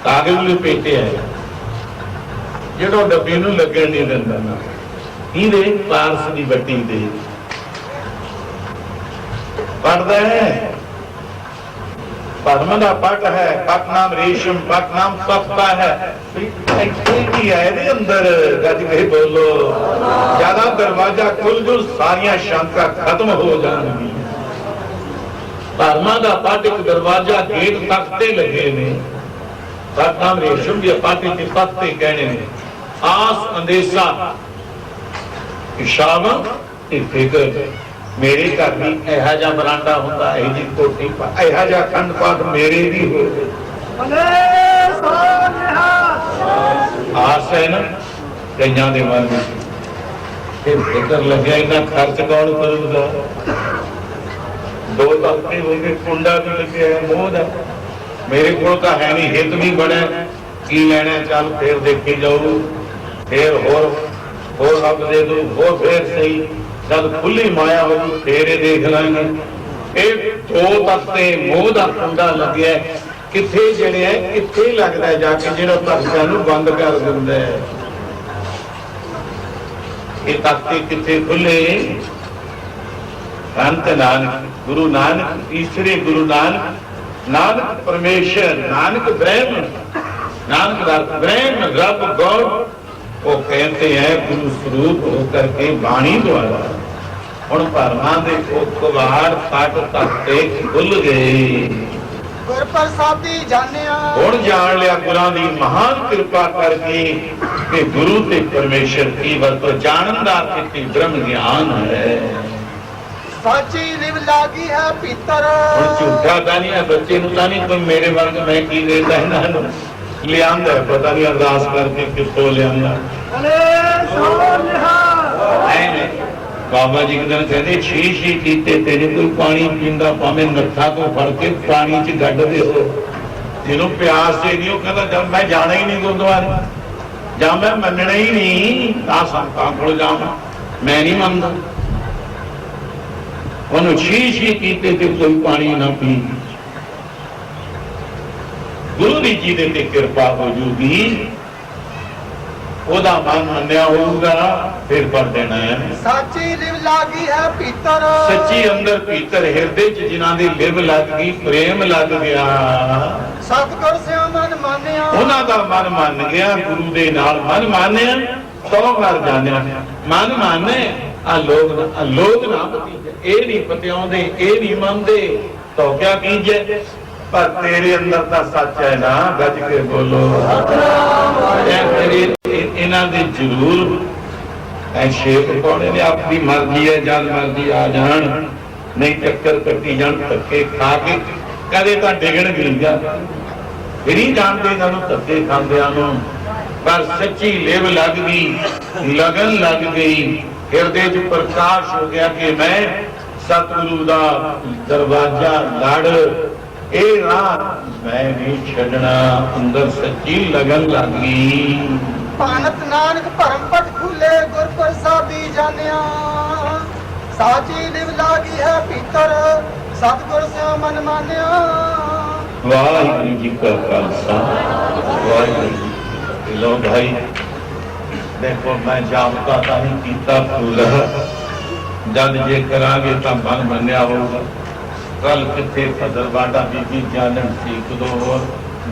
कागज लपेटे है जो डब्बी नूं लगन नहीं दिंदा ना, इहदे पारस दी बट्टी दे पढ़दा है। पद्म का पट है, पट नाम रेशम, पट नाम तख्ता है, की है अंदर गज के बोलो, ज्यादा दरवाजा खुल जो सारिया शंका खत्म हो जाएगी। पद्मा का पट एक दरवाजा गेट तख्ते लगे ने, पट नाम रेशम भी पट के तख्ते कहने ने, आस अंदेशा इशावा फिक्र, मेरे घर भी यह जा बरांडा होंदा, यह जी कोठी, यह जा खंड पाठ मेरे भी हो, आस है ना कईयां दे मन में, फिक्र लगे इन्ना खर्च कौन करूगा, दो तख्ते होंगे, कुंडा भी लगे है, मोह है, मेरे को तो है नहीं, हित भी बड़ा की लेना, चल फिर देखी जाऊ, फिर होर रब दे दो, वो फिर सही, जब खुली माया हो फेरे देख लेंगे। दो तख्ते मोह का कुंडा लगे, किथे जेड़े है किथे लगता है जाके जो तख्तियां नूं बंद कर दिंदा है, ये तख्ते किथे खुले, संत नानक गुरु नानक तीसरे गुरु नानक, नानक परमेश्वर, नानक ब्रह्म, नानक ब्रह्म रब गौर, वो कहते हैं गुरु स्वरूप होकर के बाणी द्वारा हुण भरमा दे कवाड़ पट तख्ते खुल गए, गुर प्रसादी जानिया, हुण जान लिया गुरां दी महान कृपा करके कि गुरु ते परमेश्वर की वरतो जानन दा किती ब्रह्म ज्ञान है, साची लिव लागी है भीतर, हुण झूठा तां नहीं है, बच्चे नूं तां नहीं कोई मेरे वर्ग मैं की देता इन्हां नूं लियांदा, पता नहीं अरदास करके कितों लियांदा। बाबा जी एक दिन कहते छी कीते तेरे कोई पानी पींदा भावें नत्था तो फड़ के पानी च गड्ढ दे हो, जिन्हों प्यास चाहिए कहता जब मैं जाना ही नहीं गुरुद्वारे, ਜਾਂ मैं मनना ही नहीं, ਤਾਂ ਸੰਤਾਂ ਕੋਲ ਜਾਵਾਂ, मैं नहीं मनता, ਉਹਨੂੰ छी कीते ते कोई पानी ना पी, गुरु जी दे ते कृपा हो जूगी, ओदा मन मन्या होगा फिर पढ़ देना है। साची लिव लागी है भीतर, सच्ची अंदर भीतर हृदय च जिन्हां दी लिव लग गई, प्रेम लग गया, सतगुर से मन मानिया, उन्हां दा मन मान गया, गुरु दे नाल मन मानिया, तो घर जानिया मन माने। आ लोग ना भतीजे, ए नहीं पतियाउंदे, ए नहीं मनदे, तो क्या कीजे, पर तेरे अंदर दा सच है ना, गज के बोलो, इन्हां दे जरूर शेप पाने ने अपनी मर्जी है, जब मर्जी आ जान, नहीं चक्कर कट्टी जान, धक्के खा के कदे तो डिगण गिर जा, फिर ही जानते इन्हों धक्के खांदियां नूं, पर सच्ची लिव लग गई, लगन लग गई, हृदय च प्रकाश हो गया कि मैं सतगुरु दा दरवाजा लड़, ए राह मैं नहीं छड़ना, अंदर सच्ची लगन लग गई। पानत नानक भरम पट खुले, गुर प्रसादी जानिया, साची लिव लागी है भीतर, सतगुर से मन मानिया। वाहिगुरु जी का खालसा, वाहिगुरु जी। लो भाई देखो, मैं जापता था नहीं कीता पूरा, जद जे करांगे तो मन मन्या होगा। कल किथे फजलवाड़ा बीबी जानन सी, एक दो और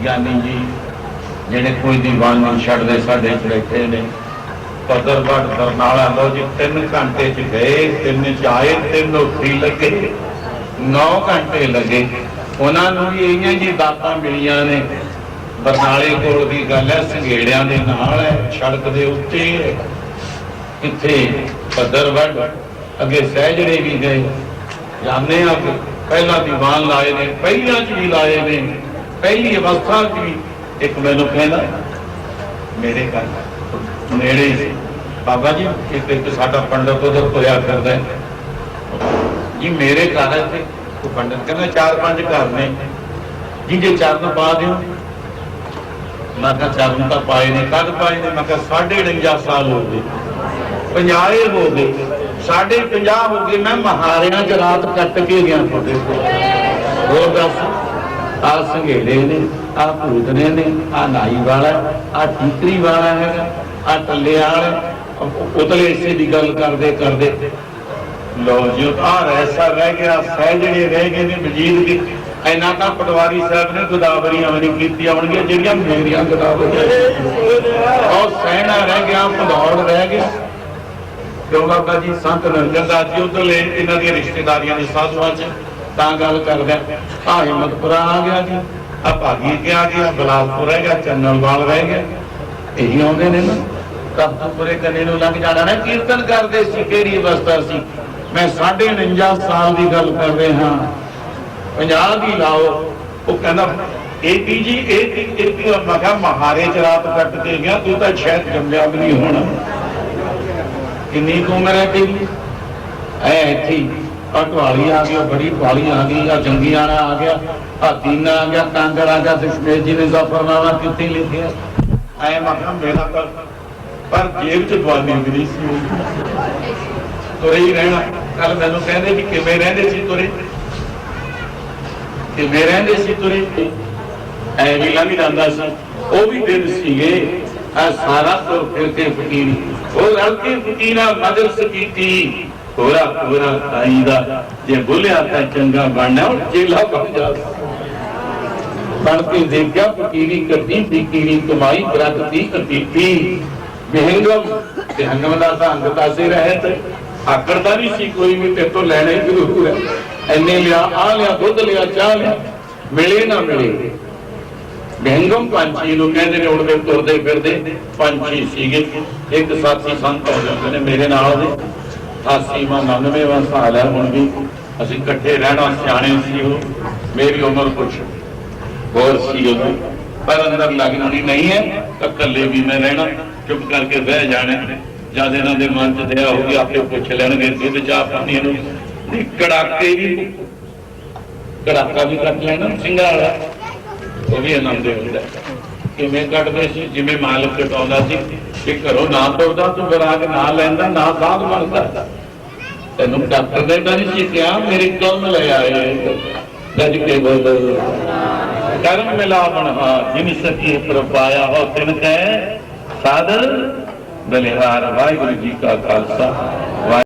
ज्ञानी जी जिहड़े कोई दीवान नहीं छड्डदे साडे च बैठे ने, फजलवाड़ बरनाला लो जी 3 घंटे च गए, 3 च आए, 3 उत्थे लगे, 9 घंटे लगे। उन्होंने भी इहियां जी दातां मिलियां ने, बरनाले कोल दी गल है, संघेड़ियां दे नाल है, सड़क दे उत्ते है, किथे भद्रवढ़ अगे सहजड़े भी गए, जाने पहला दीवान लाए ने, पहलियां च भी लाए ने, पहली अवस्था च भी। एक मैनू कहना मेरे घर नेड़े ही बाबा जी एक साडा पंडित उधर तुरया फिरदा है जी, मेरे घर है तो पंडित कहना 4-5 घर ने जी, जे चरण पा दिओ। मैं कहा चरण तो पाए ने, कद पाए ने? मैं कहा 49.5 साल हो गए, 50 हो गए, 50.5 हो गए, मैं महारियां च रात कट के गया थोड़े होर दस। आ संघेड़े ने, आ भूतने ने, आ नाई वाला, आ ठीकरी वाला है, आ टल्ले वाला, उतले इसे की गल करते करते लो जी आ ऐसा रह गया, सहजड़े रह गए ने, मजीद की इन्ना का पटवारी साहब ने गोदावरियां भी नहीं की होंगे जिहड़ियां मेरियां गोदावरियां, और सहना रह गया, भदौड़ रह गया। क्यों बाबा जी संत नरंजन दास जी उधरले इन्हां दी रिश्तेदारियां दे साधुआं च तां गल करदा। आ हिम्मतपुरा आ गया जी, आ भागी के आ गया, बिलासपुर रह गया, चन्नलवाल रह गया, यही आउंदे ने ना। तख्तपुरे कने नूं लंघ जाना ना, कीर्तन करदे सी, किहड़ी अवस्था सी। मैं 49.5 साल की गल कर रहा, 50 की लाओ। वो कहना एपी जी एक मैं कहा महारे च रात कट के गया, तू तो शायद जमया भी नहीं होना। किन्नी उम्र है तेरी? ऐ ढवाली आ गया, बड़ी ढवाली आ गई, जंगीआना आ गया, हाथीना आ गया, कांगड़ आ गया, दशमेश जी ने जफरनामा कितने लिखे। ऐ मैं कहा मेरा पर जेब च दवानी भी नहीं सी, तुरे ही रहना। कल मैनू कहते कि किवें रहंदे सी तुरे, किवें रहंदे सी तुरे, ऐ भी लंघ जांदा सी। वो भी दिन सीगे सारा तुर फिर के फकीरी, वो रलके फकीरा मजलिस कीती, पूरा पूरा ताई दा जे बोलिया तां चंगा बनना, और चेला बन जा। बन के देखा फकीरी कटी, फकीरी कमाई बरकती अतीती, बेहंगम ते हंगम दा तां अंग तासे रहत, आकड़दा नहीं सी कोई भी, ते तो लेना ही जरूर है। इन्ने लिया, आ लिया, दुध लिया, चाह लिया, मिले ना मिले। बेहंगम पंछी नूं कहंदे ने, उड़दे तुरदे फिरदे पंछी सीगे। एक साथी संत हो जाते ने मेरे नाल दे, 80वां 99वां साल है हुण भी, असीं इकट्ठे रहना, सियाणे सी वो, मेरी उम्र कुछ होर सी उदों, पर अंदर लगनी नहीं है, तो कल्ले भी मैं रहना, चुप करके बह जाना। जद इन्हां दे मन च दया होगी आपे पुछ लैणगे, दुध चाह पानी नूं कड़ाके भी, कड़ाका भी कट लेना ਸਿੰਘਾਂ वाला, वो भी आनंद होता है। किवें कटदे सी? जिवें मालक कटाउंदा सी कि घरों ना तुरदा तूं विराग ना लैंदा, ना साध बनदा। तैनूं डॉक्टर ने तां नहीं सी किहा मेरी कलम ले आए, गज के बोलो कर्म मिला बनहा, जिन सकी प्रपाया हो तिन कै साध बलिहार। वाहिगुरू जी का खालसा।